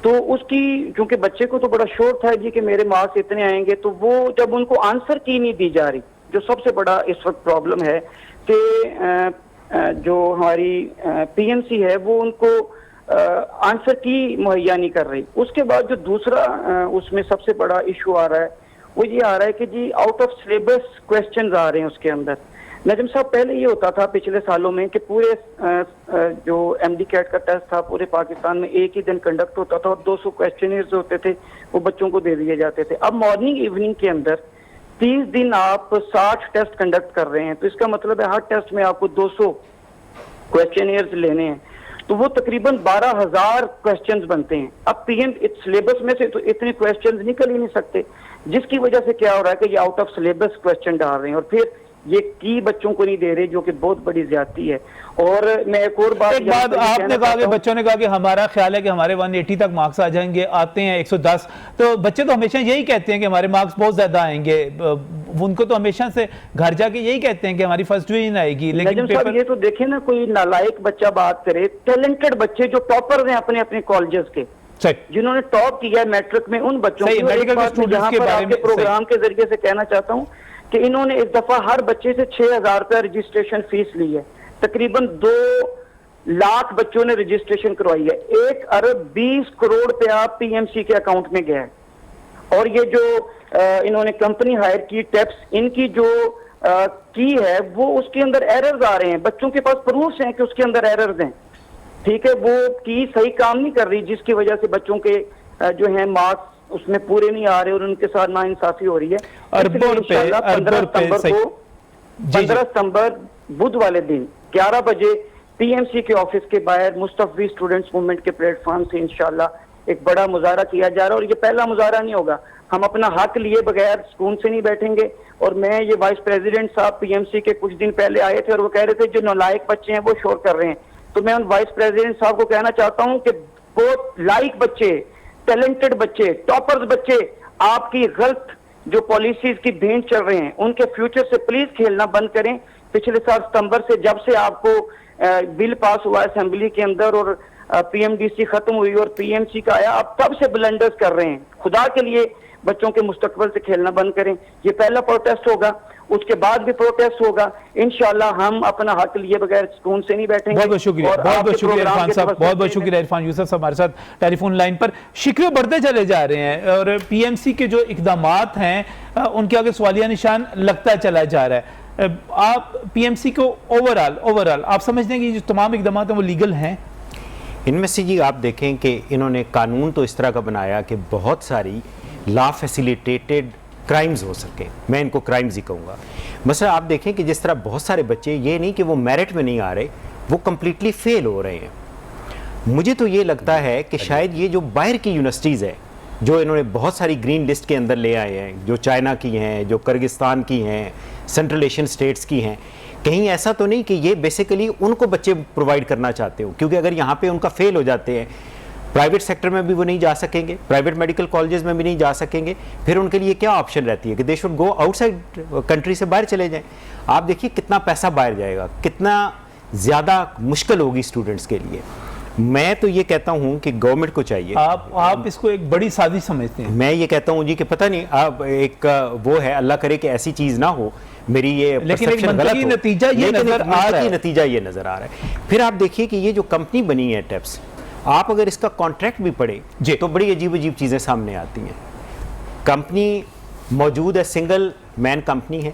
तो उसकी, क्योंकि बच्चे को तो बड़ा श्योर था जी कि मेरे मार्क्स इतने आएंगे, तो वो जब उनको आंसर की नहीं दी जा रही, जो सबसे बड़ा इस वक्त प्रॉब्लम है कि जो हमारी PMC है वो उनको आंसर की मुहैया नहीं कर रही। उसके बाद जो दूसरा उसमें सबसे बड़ा इशू आ रहा है वो ये आ रहा है कि जी आउट ऑफ सिलेबस क्वेश्चंस आ रहे हैं उसके अंदर। नजम साहब, पहले ये होता था पिछले सालों में कि पूरे जो MD कैट का टेस्ट था पूरे पाकिस्तान में एक ही दिन कंडक्ट होता था और 200 क्वेश्चनर्स होते थे वो बच्चों को दे दिए जाते थे। अब मॉर्निंग इवनिंग के अंदर 30 दिन आप 60 टेस्ट कंडक्ट कर रहे हैं, तो इसका मतलब है हर टेस्ट में आपको 200 क्वेश्चनर्स लेने हैं, तो वो तकरीबन 12,000 क्वेश्चंस बनते हैं। अब सिलेबस में से तो इतने क्वेश्चंस निकल ही नहीं सकते, जिसकी वजह से क्या हो रहा है कि ये आउट ऑफ सिलेबस क्वेश्चन डाल रहे हैं और फिर ये की बच्चों को नहीं दे रहे, जो कि बहुत बड़ी ज्यादती है। और मैं एक और बात आपने कहा कि बच्चों ने कहा कि हमारा ख्याल है कि हमारे 180 तक मार्क्स आ जाएंगे, आते हैं 110, तो बच्चे तो हमेशा यही कहते हैं कि हमारे मार्क्स बहुत ज्यादा आएंगे, उनको तो हमेशा से घर जाके यही कहते हैं कि हमारी फर्स्ट डिवीजन आएगी। लेकिन पेपर... ये तो देखे ना, कोई नालायक बच्चा बात करे, टैलेंटेड बच्चे जो टॉपर हैं अपने अपने कॉलेजेस के, जिन्होंने टॉप किया है मैट्रिक में, उन बच्चों को यहाँ पर आपके प्रोग्राम के जरिए से कहना चाहता हूँ कि इन्होंने इस दफा हर बच्चे से 6,000 रुपया रजिस्ट्रेशन फीस ली है। तकरीबन 2 लाख बच्चों ने रजिस्ट्रेशन करवाई है। 1 अरब 20 करोड़ रुपया PMC के अकाउंट में गया है। और ये जो इन्होंने कंपनी हायर की टेप्स, इनकी जो की है वो उसके अंदर एरर्स आ रहे हैं, बच्चों के पास प्रूफ्स हैं कि उसके अंदर एरर्स हैं, ठीक है, वो की सही काम नहीं कर रही, जिसकी वजह से बच्चों के जो है मार्क्स उसमें पूरे नहीं आ रहे और उनके साथ नाइंसाफी हो रही है। 15 सितंबर बुध वाले दिन 11 बजे PMC के ऑफिस के बाहर मुस्तफी स्टूडेंट्स मूवमेंट के प्लेटफॉर्म से इंशाल्लाह एक बड़ा मुजाहरा किया जा रहा है। और ये पहला मुजाहरा नहीं होगा, हम अपना हक लिए बगैर सुकून से नहीं बैठेंगे। और मैं ये वाइस प्रेसिडेंट साहब PMC के कुछ दिन पहले आए थे और वो कह रहे थे जो नालायक बच्चे हैं वो शोर कर रहे हैं, तो मैं उन वाइस प्रेसिडेंट साहब को कहना चाहता हूँ कि बहुत लाइक बच्चे, टैलेंटेड बच्चे, टॉपर्स बच्चे आपकी गलत जो पॉलिसीज की भेंट चल रहे हैं उनके फ्यूचर से प्लीज खेलना बंद करें। पिछले साल सितंबर से जब से आपको बिल पास हुआ असेंबली के अंदर और PMDC खत्म हुई और PMC का आया, आप तब से ब्लंडर्स कर रहे हैं। खुदा के लिए बच्चों के मुस्तकबिल से खेलना बंद करें। ये पहला प्रोटेस्ट होगा, उसके बाद भी प्रोटेस्ट होगा। इंशाल्लाह हम अपना हक लिए बगैर सुकून से नहीं बैठेंगे। बहुत बहुत शुक्रिया, बहुत बहुत शुक्रिया इरफान साहब, बहुत बहुत शुक्रिया इरफान यूसुफ साहब हमारे साथ टेलीफोन लाइन पर। शिकवे बढ़ते चले जा रहे हैं और PMC के जो इकदामात हैं उनके आगे सवालिया निशान लगता चला जा रहा है। आप पीएमसी को ओवरऑल आप समझते हैं कि जो तमाम इकदाम हैं वो लीगल हैं? इनमें से जी आप देखें कि इन्होंने कानून तो इस तरह का बनाया कि बहुत सारी लॉ फैसिलिटेटेड क्राइम्स हो सके, मैं इनको क्राइम्स ही कहूँगा। मसला आप देखें कि जिस तरह बहुत सारे बच्चे, ये नहीं कि वो मेरिट में नहीं आ रहे, वो कम्प्लीटली फेल हो रहे हैं। मुझे तो ये लगता है कि शायद ये जो बाहर की यूनिवर्सिटीज़ है जो इन्होंने बहुत सारी ग्रीन लिस्ट के अंदर ले आए हैं, जो चाइना की हैं, जो किर्गिस्तान की हैं, सेंट्रल एशियन स्टेट्स की हैं, कहीं ऐसा तो नहीं कि ये बेसिकली उनको बच्चे प्रोवाइड करना चाहते हो, क्योंकि अगर यहाँ पे उनका फेल हो जाते हैं, प्राइवेट सेक्टर में भी वो नहीं जा सकेंगे, प्राइवेट मेडिकल कॉलेजेस में भी नहीं जा सकेंगे, फिर उनके लिए क्या ऑप्शन रहती है कि they should go outside country से बाहर चले जाएं। आप देखिए कितना पैसा बाहर जाएगा, कितना ज़्यादा मुश्किल होगी स्टूडेंट्स के लिए। मैं तो ये कहता हूँ कि गवर्नमेंट को चाहिए, आप इसको एक बड़ी साजिश समझते हैं? मैं ये कहता हूँ जी कि पता नहीं, आप एक वो है, अल्लाह करे कि ऐसी चीज़ ना हो, मेरी ये लेकिन एक मंतकी नतीजा ये नजर आ रहा है। नतीजा ये नजर आ रहा है। फिर आप देखिए कि ये जो कंपनी बनी है टेप्स, आप अगर इसका कॉन्ट्रैक्ट भी पढ़े तो बड़ी अजीब अजीब चीज़ें सामने आती हैं। कंपनी मौजूद है, सिंगल मैन कंपनी है,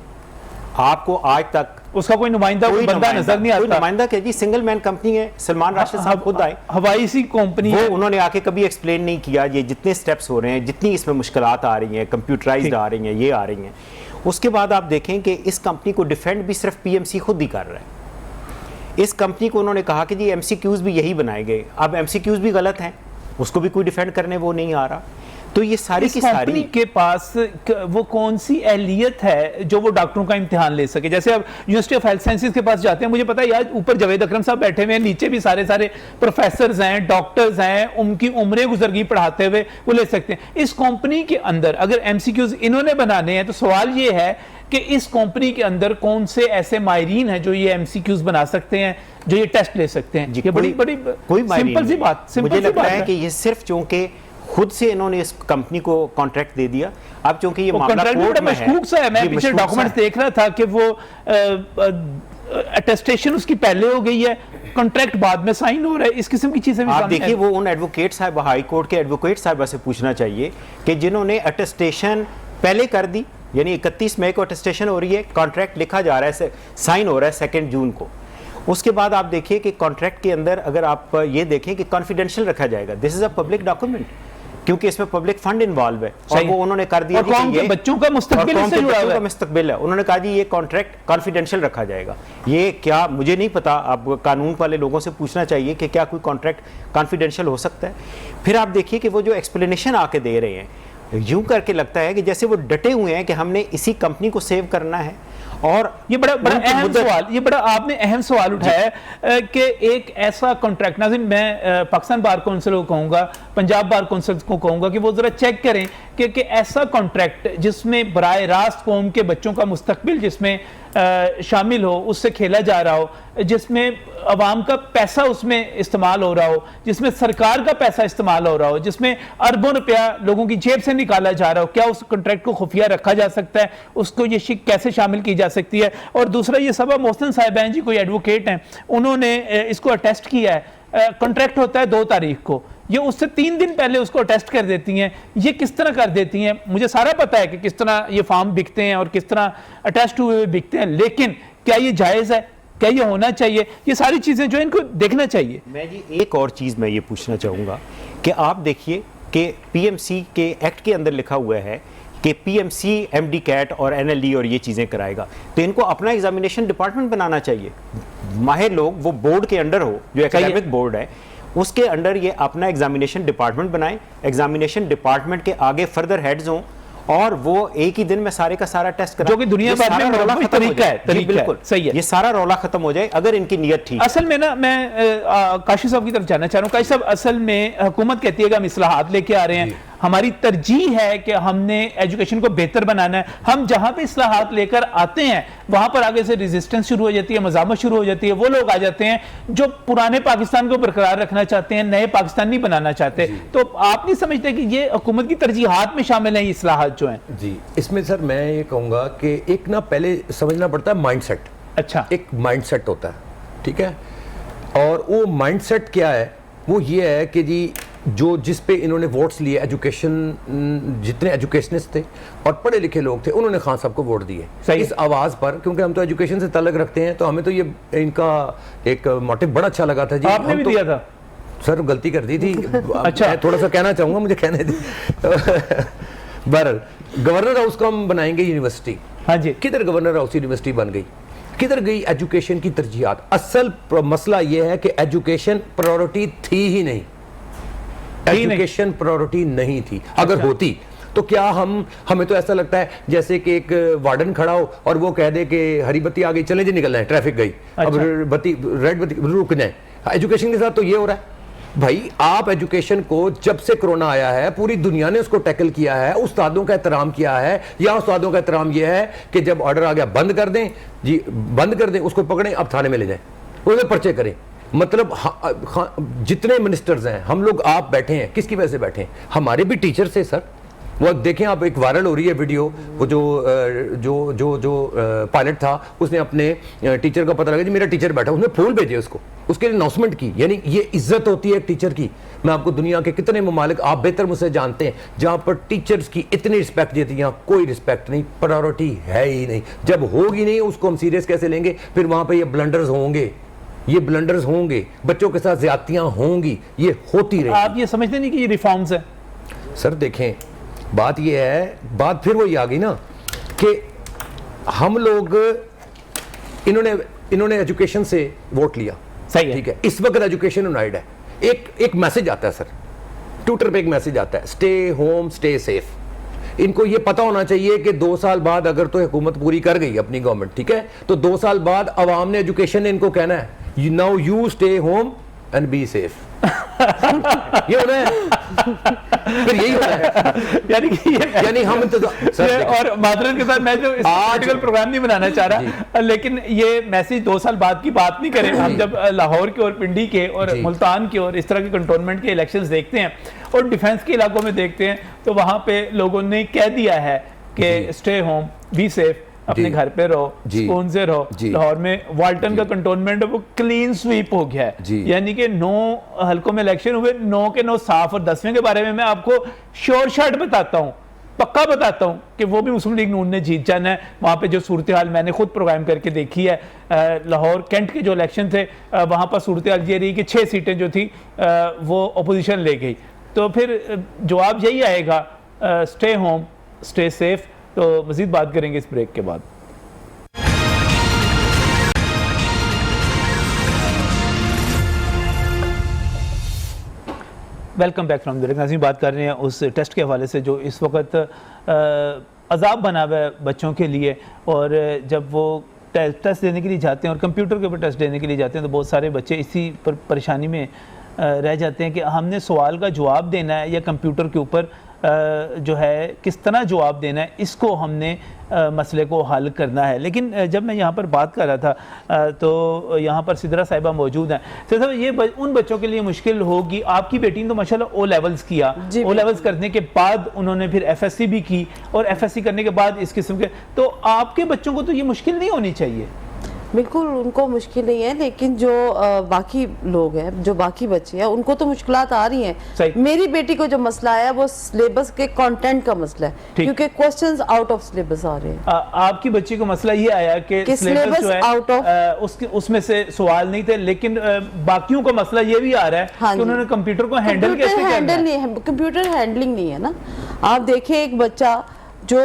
आपको आज तक उसका कोई नुमाइंदा, कोई बंदा नजर नहीं आता। नुमाइंदा क्या जी, सिंगल मैन कंपनी है, सलमान राशिद साहब खुद आए, हवाई सी कंपनी वो उन्होंने आके कभी एक्सप्लेन नहीं किया ये जितने स्टेप्स हो रहे हैं, जितनी इसमें मुश्किलात आ रही हैं, कंप्यूटराइज्ड आ रही हैं, ये आ रही हैं। उसके बाद आप देखें कि इस कंपनी को डिफेंड भी सिर्फ पीएमसी खुद ही कर रहा है। इस कंपनी को उन्होंने कहा कि जी एमसीक्यूज भी यही बनाए गए, अब एमसीक्यूज भी गलत हैं, उसको भी कोई डिफेंड करने वो नहीं आ रहा। तो ये सारी की सारी के पास वो कौन सी अहलियत है जो वो डॉक्टरों का इम्तिहान ले सके? जैसे अब यूनिवर्सिटी ऑफ हेल्थ साइंसेज के पास जाते हैं, मुझे पता है यार ऊपर जावेद अकरम साहब बैठे हुए हैं, नीचे भी सारे प्रोफेसर्स हैं, डॉक्टर्स हैं, उनकी उम्रें गुजर गई पढ़ाते हुए, वो ले सकते हैं। इस कंपनी के अंदर अगर एमसीक्यूज इन्होंने बनाने हैं तो सवाल ये है कि इस कंपनी के अंदर कौन से ऐसे माहिरीन हैं जो ये एमसीक्यूज बना सकते हैं, जो ये टेस्ट ले सकते हैं? ये बड़ी कोई सिंपल सी बात, मुझे लगता है कि ये सिर्फ चूंकि खुद से इन्होंने इस कंपनी को कॉन्ट्रैक्ट दे दिया, अब चूंकि ये मामला कोर्ट में है, मैं पीछे डॉक्यूमेंट्स देख रहा था कि वो अटेस्टेशन उसकी पहले हो गई है, कॉन्ट्रैक्ट बाद में साइन हो रहा है, इस किस्म की चीजें भी आप देखिए। वो उन एडवोकेट साहब, हाई कोर्ट के एडवोकेट साहब से पूछना चाहिए कि जिन्होंने अटेस्टेशन पहले कर दी, यानी 31 मई को अटेस्टेशन हो रही है, कॉन्ट्रैक्ट लिखा जा रहा है, साइन हो रहा है 2 जून को। उसके बाद आप देखिए कि कॉन्ट्रैक्ट के अंदर अगर आप ये देखें कि कॉन्फिडेंशियल रखा जाएगा, this is a public document, क्योंकि इसमें पब्लिक फंड इन्वॉल्व है, और वो उन्होंने कर दिया कि ये बच्चों का मुस्तकबिल से जुड़ा हुआ है, मुस्तकबिल है। उन्होंने कहा जी ये कॉन्ट्रैक्ट कॉन्फिडेंशियल रखा जाएगा। ये क्या, मुझे नहीं पता, आप कानून वाले लोगों से पूछना चाहिए कि क्या कोई कॉन्ट्रैक्ट कॉन्फिडेंशियल हो सकता है। फिर आप देखिए कि वो जो एक्सप्लेनेशन आके दे रहे हैं, यूं करके लगता है कि जैसे वो डटे हुए हैं कि हमने इसी कंपनी को सेव करना है। और ये बड़ा अहम सवाल, ये बड़ा आपने अहम सवाल उठाया कि एक ऐसा कॉन्ट्रैक्ट, नाज़रीन मैं पाकिस्तान बार कौंसिल को कहूँगा, पंजाब बार कौंसिल को कहूँगा कि वो ज़रा चेक करें कि ऐसा कॉन्ट्रैक्ट जिसमें बराह रास्त कौम के बच्चों का मुस्तकबिल जिसमें शामिल हो, उससे खेला जा रहा हो, जिसमें अवाम का पैसा उसमें इस्तेमाल हो रहा हो, जिसमें सरकार का पैसा इस्तेमाल हो रहा हो, जिसमें अरबों रुपया लोगों की जेब से निकाला जा रहा हो, क्या उस कॉन्ट्रैक्ट को खुफिया रखा जा सकता है? उसको ये शिक कैसे शामिल की जा सकती है? और दूसरा, ये सबा मोहसिन साहिब हैं जी, कोई एडवोकेट हैं, उन्होंने इसको अटेस्ट किया है। कॉन्ट्रैक्ट होता है 2 तारीख को, ये उससे 3 दिन पहले उसको अटेस्ट कर देती हैं। ये किस तरह कर देती हैं? मुझे सारा पता है कि किस तरह ये फॉर्म बिकते हैं और किस तरह अटेस्ट हुए बिकते हैं, लेकिन क्या ये जायज़ है? क्या ये होना चाहिए? ये सारी चीज़ें जो इनको देखना चाहिए। मैं जी एक और चीज़ मैं ये पूछना चाहूँगा कि आप देखिए कि पीएमसी के एक्ट के अंदर लिखा हुआ है कि पीएमसी एमडी कैट और एनएलडी और ये चीज़ें कराएगा, तो इनको अपना एग्जामिनेशन डिपार्टमेंट बनाना चाहिए। माहिर लोग वो बोर्ड के अंडर हो, जो एकेडमिक बोर्ड है उसके अंडर ये अपना एग्जामिनेशन डिपार्टमेंट बनाएं, एग्जामिनेशन डिपार्टमेंट के आगे फर्दर हेड्स हों, और वो एक ही दिन में सारे का सारा टेस्ट करा, जो कि दुनिया भर में मरबूत तरीका है, बिल्कुल सही है। ये सारा रौला खत्म हो जाए अगर इनकी नीयत ठीक है। असल में ना, मैं काशी साहब की तरफ जाना चाह रहा हूँ। काशी साहब, असल में हुकूमत कहती है कि हम इस्लाहात लेके आ रहे हैं, हमारी तरजीह है कि हमने एजुकेशन को बेहतर बनाना है। हम जहां पे इस्लाहात लेकर आते हैं वहां पर आगे से रेजिस्टेंस शुरू हो जाती है, मज़ामत शुरू हो जाती है। वो लोग आ जाते हैं जो पुराने पाकिस्तान को बरकरार रखना चाहते हैं, नए पाकिस्तान नहीं बनाना चाहते। तो आप नहीं समझते कि ये हुकूमत की तरजीहात में शामिल है इस्लाहात जो हैं? जी, इसमें सर मैं ये कहूँगा कि एक ना पहले समझना पड़ता है माइंडसेट। अच्छा, एक माइंडसेट होता है, ठीक है, और वो माइंडसेट क्या है? वो ये है कि जी जो जिस पे इन्होंने वोट्स लिए एजुकेशन, जितने एजुकेशनिस्ट थे और पढ़े लिखे लोग थे, उन्होंने खान साहब को वोट दिए इस आवाज़ पर, क्योंकि हम तो एजुकेशन से ताल्लुक़ रखते हैं, तो हमें तो ये इनका एक मोटिव बड़ा अच्छा लगा था जी। आपने भी दिया था सर, गलती कर दी थी। अच्छा, मैं थोड़ा सा कहना चाहूँगा, मुझे कहने दी। बहरहाल गवर्नर हाउस को हम बनाएंगे यूनिवर्सिटी। हाँ जी, किधर गवर्नर हाउस यूनिवर्सिटी बन गई, किधर गई एजुकेशन की तरजीहात? असल मसला यह है कि एजुकेशन प्रायोरिटी थी ही नहीं, एजुकेशन प्रायोरिटी नहीं थी। अगर होती तो क्या हमें तो ऐसा लगता है जैसे कि एक वार्डन खड़ा हो और वो कह दे कि हरी बत्ती आ गई, चले जी निकलना है, ट्रैफिक गई, अब बत्ती रेड बत्ती रुकना है। एजुकेशन के साथ तो ये हो रहा है भाई। आप एजुकेशन को जब से कोरोना आया है पूरी दुनिया ने उसको टैकल किया है, उस्तादों का एहतराम किया है। या उस्तादों का एहतराम यह है कि जब ऑर्डर आ गया बंद कर दें जी, बंद कर दें, उसको पकड़ें, अब थाने में ले जाएं, उसमें पर्चे करें। मतलब जितने मिनिस्टर्स हैं, हम लोग आप बैठे हैं, किसकी वजह से बैठे हैं? हमारे भी टीचर से सर। वो देखें आप, एक वायरल हो रही है वीडियो, वो जो पायलट था, उसने अपने टीचर का पता लगा जी मेरा टीचर बैठा, उसने फूल भेजे उसको, उसके लिए अनाउंसमेंट की। यानी ये इज्जत होती है एक टीचर की। मैं आपको दुनिया के कितने ममालिक, आप बेहतर मुझसे जानते हैं, जहां पर टीचर्स की इतनी रिस्पेक्ट देती है, यहाँ कोई रिस्पेक्ट नहीं, प्रायोरिटी है ही नहीं। जब होगी नहीं उसको हम सीरियस कैसे लेंगे? फिर वहां पर ये ब्लंडर्स होंगे, ये ब्लंडर्स होंगे, बच्चों के साथ ज्यादतियां होंगी, ये होती रहेगी। आप ये समझते नहीं कि ये रिफॉर्म्स है? सर देखें, बात ये है, बात फिर वही आ गई ना कि हम लोग, इन्होंने एजुकेशन से वोट लिया, सही है, ठीक है। इस वक्त एजुकेशन यूनाइटेड है। एक मैसेज आता है सर, ट्विटर पे एक मैसेज आता है, स्टे होम स्टे सेफ। इनको ये पता होना चाहिए कि 2 साल बाद अगर तो हुकूमत पूरी कर गई अपनी गवर्नमेंट, ठीक है, तो 2 साल बाद अवाम ने एजुकेशन ने इनको कहना है now you stay home and be safe. ये होना है, फिर यही होना है। यानी हम और मादरत के साथ मैं जो आर्टिकल प्रोग्राम नहीं बनाना चाह रहा, लेकिन ये मैसेज 2 साल बाद की बात नहीं करें। हम जब लाहौर के और पिंडी के और मुल्तान के और इस तरह के कंटोनमेंट के इलेक्शंस देखते हैं और डिफेंस के इलाकों में देखते हैं, तो वहां पे लोगों ने कह दिया है कि स्टे होम बी सेफ, अपने घर पे रहो, सुकून से रहो। लाहौर में वाल्टन का कंटोनमेंट वो क्लीन स्वीप हो गया है, यानी कि 9 हलकों में इलेक्शन हुए, 9 के 9 साफ। और 10वें के बारे में मैं आपको श्योर शॉट बताता हूँ, पक्का बताता हूँ कि वो भी मुस्लिम लीग नून ने जीत जाना है। वहाँ पे जो सूरत हाल मैंने खुद प्रोग्राम करके देखी है, लाहौर कैंट के जो इलेक्शन थे वहाँ पर सूरत हाल ये रही कि 6 सीटें जो थी वो अपोजिशन ले गई। तो फिर जवाब यही आएगा, स्टे होम स्टे सेफ। तो मजीद बात करेंगे इस ब्रेक के बाद। Welcome back from the break. नाज़रीन, बात कर रहे हैं उस टेस्ट के हवाले से जो इस वक्त अजाब बना हुआ है बच्चों के लिए। और जब वो टेस्ट देने के लिए जाते हैं और कंप्यूटर के ऊपर टेस्ट देने के लिए जाते हैं, तो बहुत सारे बच्चे इसी परेशानी में रह जाते हैं कि हमने सवाल का जवाब देना है या कंप्यूटर के ऊपर जो है किस तरह जवाब देना है, इसको हमने मसले को हल करना है। लेकिन जब मैं यहाँ पर बात कर रहा था तो यहाँ पर सिद्रा साहिबा मौजूद हैं। सिद्रा, ये उन बच्चों के लिए मुश्किल होगी। आपकी बेटी ने तो माशाल्लाह ओ लेवल्स किया, ओ लेवल्स करने के बाद उन्होंने फिर एफएससी भी की और एफएससी करने के बाद इस किस्म के, तो आपके बच्चों को तो ये मुश्किल नहीं होनी चाहिए। बिल्कुल उनको मुश्किल नहीं है, लेकिन जो बाकी लोग हैं, जो बाकी बच्चे हैं, उनको तो मुश्किलात आ रही हैं। मेरी बेटी को जो मसला है वो सिलेबस के कंटेंट का मसला है, क्योंकि क्वेश्चंस आउट ऑफ सिलेबस आ रहे हैं। आपकी बच्ची को मसला ये आया कि सिलेबस जो है आउट ऑफ उसमें से सवाल नहीं थे, लेकिन बाकियों का मसला ये भी आ रहा है कि उन्होंने कंप्यूटर को हैंडल कैसे करना है। कंप्यूटर हैंडलिंग नहीं है ना। आप देखिए एक बच्चा जो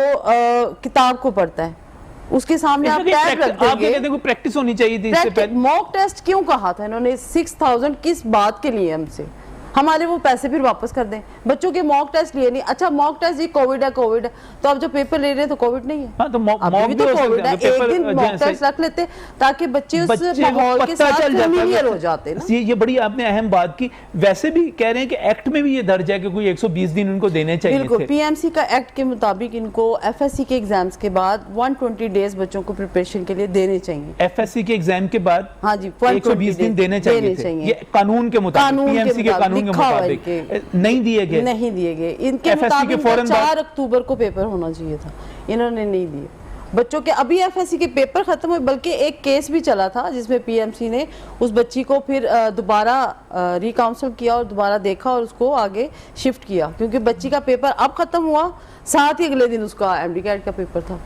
किताब को पढ़ता है, उसके सामने आप टैग रख देंगे, कोई प्रैक्टिस होनी चाहिए थी इससे पहले। मॉक टेस्ट क्यों कहा था इन्होंने? 6000 किस बात के लिए हमसे? हमारे वो पैसे फिर वापस कर दें। बच्चों के मॉक टेस्ट लिए नहीं। अच्छा मॉक टेस्ट, ये कोविड है, कोविड है, तो अब जो पेपर ले रहे हैं तो कोविड नहीं है। हाँ, तो मॉक भी तो कोविड है, एक दिन मॉक टेस्ट रख लेते ताकि बच्चे उस माहौल के साथ फेमिलियर हो जाते ना। ये बड़ी आपने अहम बात की। वैसे भी कह रहे हैं कि एक्ट में भी ये दर्ज है कि कोई 120 दिन उनको देने चाहिए। बिल्कुल, पीएमसी का एक्ट के मुताबिक इनको एफएससी के एग्जाम्स के बाद 120 डेज बच्चों को प्रिपरेशन के लिए देने चाहिए। एफएससी के एग्जाम के बाद हाँ जी 120 दिन देने चाहिए। ये कानून के मुताबिक, पीएमसी के कानून के मुताबिक नहीं दिए गए। नहीं दिए गए। इनके मुताबिक 4 अक्टूबर को पेपर होना चाहिए था, इन्होंने नहीं दिए। बच्चों के अभी एफएससी के पेपर खत्म हुए, बल्कि एक केस भी चला था जिसमें पीएमसी ने उस बच्ची को फिर दोबारा रिकाउंसल किया और दोबारा देखा और उसको आगे शिफ्ट किया, क्योंकि बच्ची का पेपर अब खत्म हुआ, साथ ही अगले दिन उसका एमडी कैट का पेपर था।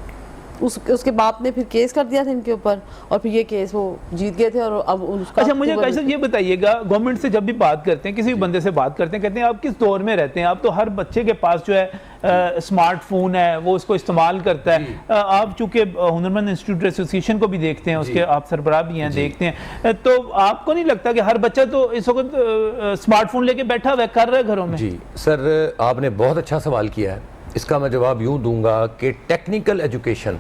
उसके बाप ने फिर केस कर दिया था इनके ऊपर और फिर ये केस वो जीत गए थे और अब उसका। अच्छा, मुझे कैसे ये बताइएगा, गवर्नमेंट से जब भी बात करते हैं, किसी भी बंदे से बात करते हैं, कहते हैं आप किस दौर में रहते हैं, आप तो हर बच्चे के पास जो है स्मार्टफोन है, वो उसको इस्तेमाल करता है। आप चूंकि हुनरमंद इंस्टीट्यूट एसोसिएशन को भी देखते हैं, उसके आप सरबराह भी हैं, देखते हैं, तो आपको नहीं लगता कि हर बच्चा तो इस वक्त स्मार्टफोन लेके बैठा हुआ कर रहा है घरों में? जी सर, आपने बहुत अच्छा सवाल किया है। इसका मैं जवाब यूं दूंगा कि टेक्निकल एजुकेशन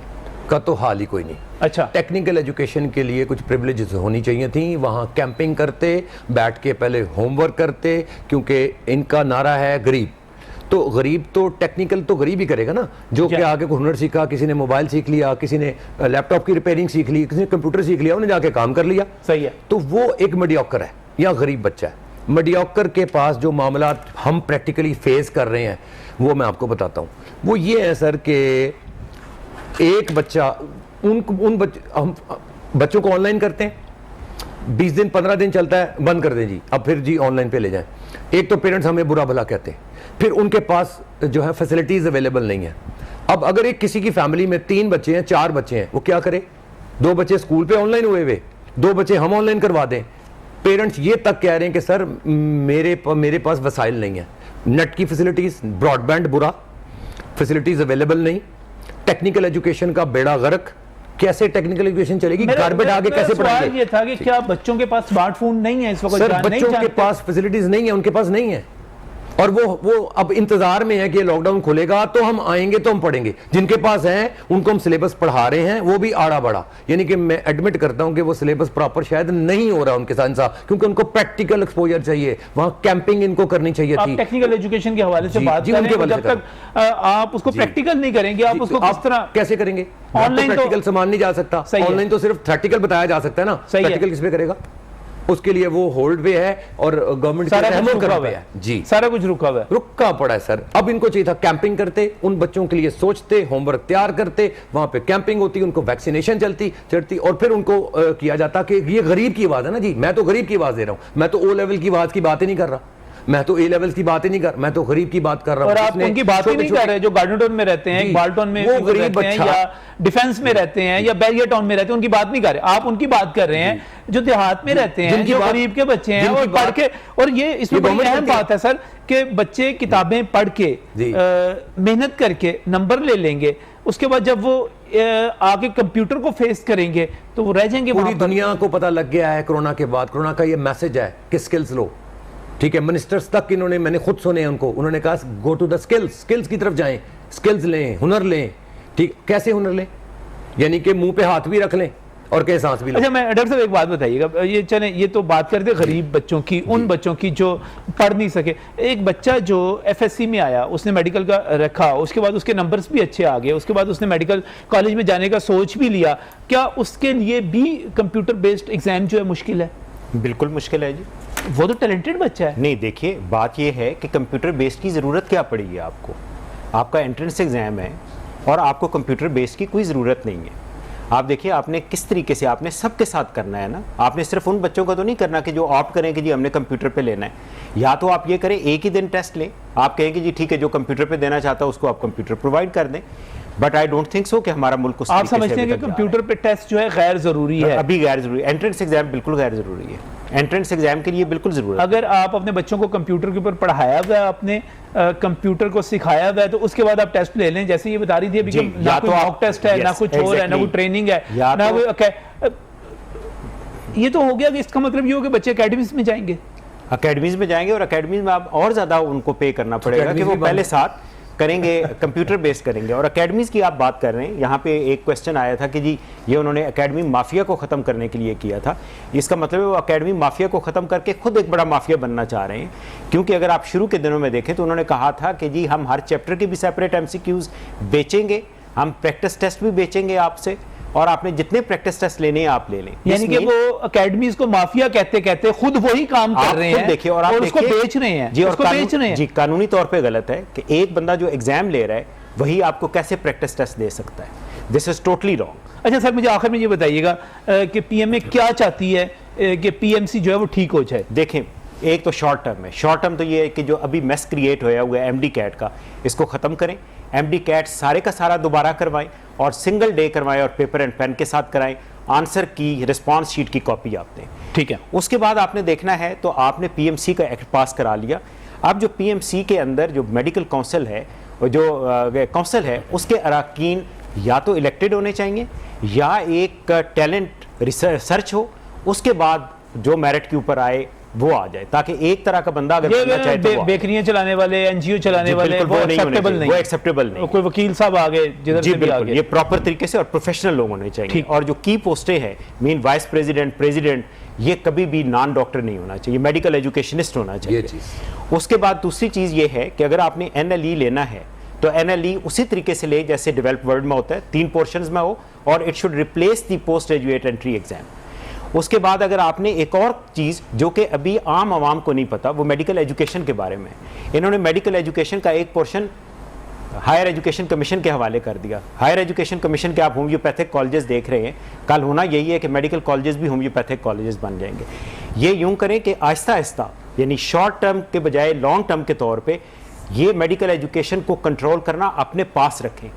का तो हाल ही कोई नहीं। अच्छा, टेक्निकल एजुकेशन के लिए कुछ प्रिविलेजेस होनी चाहिए थी। वहाँ कैंपिंग करते, बैठ के पहले होमवर्क करते, क्योंकि इनका नारा है गरीब, तो गरीब तो टेक्निकल तो गरीब ही करेगा ना, जो कि आगे को हुनर सीखा, किसी ने मोबाइल सीख लिया, किसी ने लैपटॉप की रिपेयरिंग सीख ली, किसी ने कंप्यूटर सीख लिया, उन्हें जाके काम कर लिया। सही है। तो वो एक मीडियोकर है या गरीब बच्चा है। मीडियोकर के पास जो मामला हम प्रैक्टिकली फेस कर रहे हैं वो मैं आपको बताता हूँ। वो ये है सर कि एक बच्चा हम बच्चों को ऑनलाइन करते हैं, 20 दिन 15 दिन चलता है, बंद कर दें जी, अब फिर जी ऑनलाइन पे ले जाएं। एक तो पेरेंट्स हमें बुरा भला कहते हैं, फिर उनके पास जो है फैसिलिटीज अवेलेबल नहीं है। अब अगर एक किसी की फैमिली में 3 बच्चे हैं, 4 बच्चे हैं, वो क्या करे? 2 बच्चे स्कूल पे ऑनलाइन हुए हुए, 2 बच्चे हम ऑनलाइन करवा दें। पेरेंट्स ये तक कह रहे हैं कि सर मेरे पास वसाइल नहीं है, नेट की फैसिलिटीज, ब्रॉडबैंड बुरा, फैसिलिटीज अवेलेबल नहीं, टेक्निकल एजुकेशन का बेड़ा गर्क। कैसे टेक्निकल एजुकेशन चलेगी? घर बैठ आगे कैसे पढ़ेंगे? ये था कि क्या बच्चों के पास स्मार्टफोन नहीं है इस वक्त? सर बच्चों के पास फैसिलिटीज नहीं है, उनके पास नहीं है, और वो अब इंतजार में है कि लॉकडाउन खुलेगा तो हम आएंगे तो हम पढ़ेंगे। जिनके पास है उनको हम सिलेबस पढ़ा रहे हैं, वो भी आड़ा बड़ा, यानी कि मैं एडमिट करता हूं कि वो सिलेबस प्रॉपर शायद नहीं हो रहा उनके साथ, क्योंकि उनको प्रैक्टिकल एक्सपोजर चाहिए, वहां कैंपिंग इनको करनी चाहिए थी। टेक्निकल एजुकेशन के हवाले से बात कर रहे हैं, जब तक आप उसको प्रैक्टिकल नहीं करेंगे, आप उसको किस तरह कैसे करेंगे? ऑनलाइन तो प्रैक्टिकल सामान नहीं जा सकता, ऑनलाइन तो सिर्फ थ्योरेटिकल बताया जा सकता है ना, प्रैक्टिकल किस पे करेगा? उसके लिए वो होल्ड पे है और गवर्नमेंट सारा कुछ रुका हुआ है जी, सारा कुछ रुका हुआ है, रुका पड़ा है सर। अब इनको चाहिए था कैंपिंग करते, उन बच्चों के लिए सोचते, होमवर्क तैयार करते, वहां पे कैंपिंग होती, उनको वैक्सीनेशन चढ़ती और फिर उनको किया जाता कि ये गरीब की आवाज है ना जी, मैं तो गरीब की आवाज दे रहा हूं, मैं तो ओ लेवल की आवाज की बात ही नहीं कर रहा, मैं तो ए लेवल की बात ही नहीं कर, मैं तो गरीब की बात कर रहा हूं। और आप उनकी बात ही नहीं कर रहे जो गार्डन टाउन में रहते हैं, बाल्टन में वो गरीब बच्चा, या डिफेंस में रहते हैं या बैरियर टाउन में रहते हैं, उनकी बात नहीं कर रहे। आप उनकी बात कर रहे हैं जो देहात में रहते हैं, जो गरीब के बच्चे हैं और पढ़ के, और ये इसमें बड़ी अहम बात है सर कि बच्चे किताबें पढ़ के मेहनत करके नंबर ले लेंगे, उसके बाद जब वो आगे कंप्यूटर को फेस करेंगे तो वो रह जाएंगे। पूरी दुनिया को पता लग गया है कोरोना के बाद, कोरोना का ये मैसेज है कि स्किल्स लो, ठीक है। मिनिस्टर्स तक इन्होंने, मैंने खुद सुने उनको, उन्होंने कहा गो टू द स्किल्स की तरफ जाएं, स्किल्स लें, हुनर लें, ठीक। कैसे हुनर लें? यानी कि मुंह पे हाथ भी रख लें और के सांस भी लें। अच्छा, मैं डॉक्टर साहब एक बात बताइएगा, ये चले, ये तो बात करते गरीब बच्चों की, उन बच्चों की जो पढ़ नहीं सके। एक बच्चा जो एफएससी में आया, उसने मेडिकल का रखा, उसके बाद उसके नंबर्स भी अच्छे आ गए, उसके बाद उसने मेडिकल कॉलेज में जाने का सोच भी लिया, क्या उसके लिए भी कंप्यूटर बेस्ड एग्जाम जो है मुश्किल है? बिल्कुल मुश्किल है जी, वो तो टैलेंटेड बच्चा है। नहीं, देखिए बात ये है कि कंप्यूटर बेस्ड की ज़रूरत क्या पड़ेगी आपको? आपका एंट्रेंस एग्जाम है और आपको कंप्यूटर बेस्ड की कोई ज़रूरत नहीं है। आप देखिए आपने किस तरीके से, आपने सबके साथ करना है ना, आपने सिर्फ उन बच्चों का तो नहीं करना कि जो ऑप्ट करें कि जी हमने कंप्यूटर पे लेना है। या तो आप ये करें एक ही दिन टेस्ट लें, आप कहें कि जी ठीक है जो कंप्यूटर पे देना चाहता है उसको आप कंप्यूटर प्रोवाइड कर दें, but I don't think so कि हमारा मुल्क उस आप समझते हैं कि कंप्यूटर पे टेस्ट जो है गैर जरूरी है? अभी गैर जरूरी, एंट्रेंस एग्जाम बिल्कुल गैर जरूरी है, एंट्रेंस एग्जाम के लिए बिल्कुल जरूरत है। अगर आप अपने बच्चों को कंप्यूटर के ऊपर पढ़ाया हुआ है, आपने कंप्यूटर को सिखाया हुआ है, तो उसके बाद आप टेस्ट ले लें, जैसे ये बता रही थी अभी, ना कोई मॉक टेस्ट है, ना कुछ और है, ना कोई ट्रेनिंग है, ना कोई। ये तो हो गया कि इसका मतलब ये हो कि बच्चे एकेडमीज में जाएंगे, अकेडमीज में जाएंगे और अकेडमीज में आप और ज्यादा उनको पे करना पड़ेगा कि वो पहले साथ करेंगे, कंप्यूटर बेस्ड करेंगे। और अकेडमीज की आप बात कर रहे हैं, यहाँ पे एक क्वेश्चन आया था कि जी ये उन्होंने एकेडमी माफिया को ख़त्म करने के लिए किया था। इसका मतलब है वो एकेडमी माफिया को ख़त्म करके खुद एक बड़ा माफिया बनना चाह रहे हैं, क्योंकि अगर आप शुरू के दिनों में देखें तो उन्होंने कहा था कि जी हम हर चैप्टर के भी सेपरेट MCQs बेचेंगे, हम प्रैक्टिस टेस्ट भी बेचेंगे आपसे, और आपने जितने प्रैक्टिस टेस्ट लेने हैं आप ले लें। यानी कि वो एकेडमीज को माफिया कहते कहते खुद वही काम कर रहे हैं, देखिए, और आप उसको बेच रहे हैं जी, उसको बेच रहे हैं जी। कानूनी तौर पे गलत है कि एक बंदा जो एग्जाम ले रहा है वही आपको कैसे प्रैक्टिस टेस्ट दे सकता है। This is totally wrong. अच्छा सर, मुझे आखिर में ये बताइएगा कि पीएमए क्या चाहती है कि पीएमसी जो है वो ठीक हो जाए? देखें, एक तो शॉर्ट टर्म है। शॉर्ट टर्म तो ये है कि जो अभी मेस क्रिएट होया हुआ है एमडी कैट का, इसको ख़त्म करें। एमडी कैट सारे का सारा दोबारा करवाएं और सिंगल डे करवाएं और पेपर एंड पेन के साथ कराएं। आंसर की रिस्पांस शीट की कॉपी आप दें, ठीक है। उसके बाद आपने देखना है तो आपने पीएमसी का एक्ट पास करा लिया। अब जो पीएमसी के अंदर जो मेडिकल काउंसिल है और जो काउंसिल है उसके अरकान या तो इलेक्टेड होने चाहिए या एक टैलेंट रिसर्च हो, उसके बाद जो मेरिट के ऊपर आए वो आ जाए, ताकि एक तरह का बंदा अगर बनना चाहे तो बेकरियां चलाने वाले, एनजीओ चलाने वाले वो एक्सेप्टेबल नहीं, वो एक्सेप्टेबल नहीं। कोई वकील साहब आ गए जिधर से भी आ गए, ये प्रॉपर तरीके से और प्रोफेशनल लोग होने चाहिए। और जो की पोस्टें हैं, मीन वाइस प्रेसिडेंट, प्रेसिडेंट, ये कभी भी नॉन डॉक्टर नहीं होना चाहिए, मेडिकल एजुकेशनिस्ट होना चाहिए। उसके बाद दूसरी चीज ये है कि अगर आपने एनएलई लेना है तो एनएलई उसी तरीके से ले जैसे डेवलप्ड वर्ल्ड में होता है, 3 पोर्शंस में हो और it should replace the post graduate entry exam. उसके बाद अगर आपने एक और चीज़ जो कि अभी आम आवाम को नहीं पता, वो मेडिकल एजुकेशन के बारे में, इन्होंने मेडिकल एजुकेशन का एक पोर्शन हायर एजुकेशन कमीशन के हवाले कर दिया। हायर एजुकेशन कमीशन के आप होम्योपैथिक कॉलेजेस देख रहे हैं, कल होना यही है कि मेडिकल कॉलेजेस भी होम्योपैथिक कॉलेजेस बन जाएंगे। ये यूं करें कि आहिस्ता आहिस्ता, यानी शॉर्ट टर्म के बजाय लॉन्ग टर्म के तौर पे ये मेडिकल एजुकेशन को कंट्रोल करना अपने पास रखें।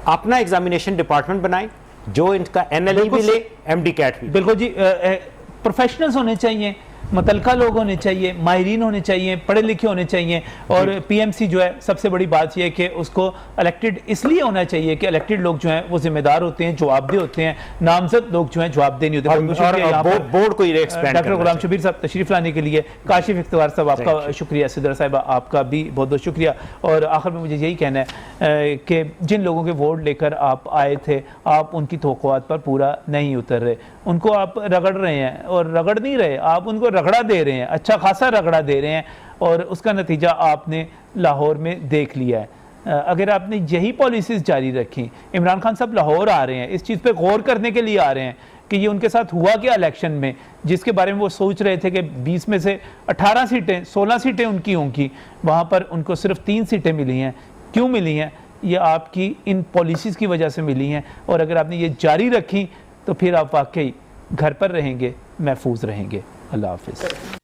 अपना एग्जामिनेशन डिपार्टमेंट बनाएं जो इनका एनएलई भी ले, एमडी कैट भी। बिल्कुल जी, प्रोफेशनल्स होने चाहिए, मुतलका लोग होने चाहिए, माहिरीन होने चाहिए, पढ़े लिखे होने चाहिए। और पीएमसी जो है सबसे बड़ी बात यह है कि उसको इलेक्टेड इसलिए होना चाहिए कि इलेक्टेड लोग जो हैं वो जिम्मेदार होते हैं, जवाबदेह होते हैं, नामजद लोग जो हैं जवाबदेह नहीं होते। बोर्ड को डॉक्टर गुलाम शबीर साहब तशरीफ लाने के लिए, काशिफ इख्तियार साहब आपका शुक्रिया, सिद्रा साहिबा आपका भी बहुत बहुत शुक्रिया। और आखिर में मुझे यही कहना है कि जिन लोगों के वोट लेकर आप आए थे, आप उनकी तवक्कुआत पर पूरा नहीं उतर रहे, उनको आप रगड़ रहे हैं और रगड़ नहीं रहे, आप उनको रगड़ा दे रहे हैं, अच्छा खासा रगड़ा दे रहे हैं और उसका नतीजा आपने लाहौर में देख लिया है। अगर आपने यही पॉलिसीज़ जारी रखी, इमरान खान साहब लाहौर आ रहे हैं, इस चीज़ पे गौर करने के लिए आ रहे हैं कि ये उनके साथ हुआ क्या इलेक्शन में, जिसके बारे में वो सोच रहे थे कि 20 में से 18 सीटें 16 सीटें उनकी होंगी, वहाँ पर उनको सिर्फ 3 सीटें मिली हैं। क्यों मिली हैं? ये आपकी इन पॉलिसीज़ की वजह से मिली हैं। और अगर आपने ये जारी रखी तो फिर आप वाकई घर पर रहेंगे, महफूज रहेंगे। अल्लाह हाफ़िज़।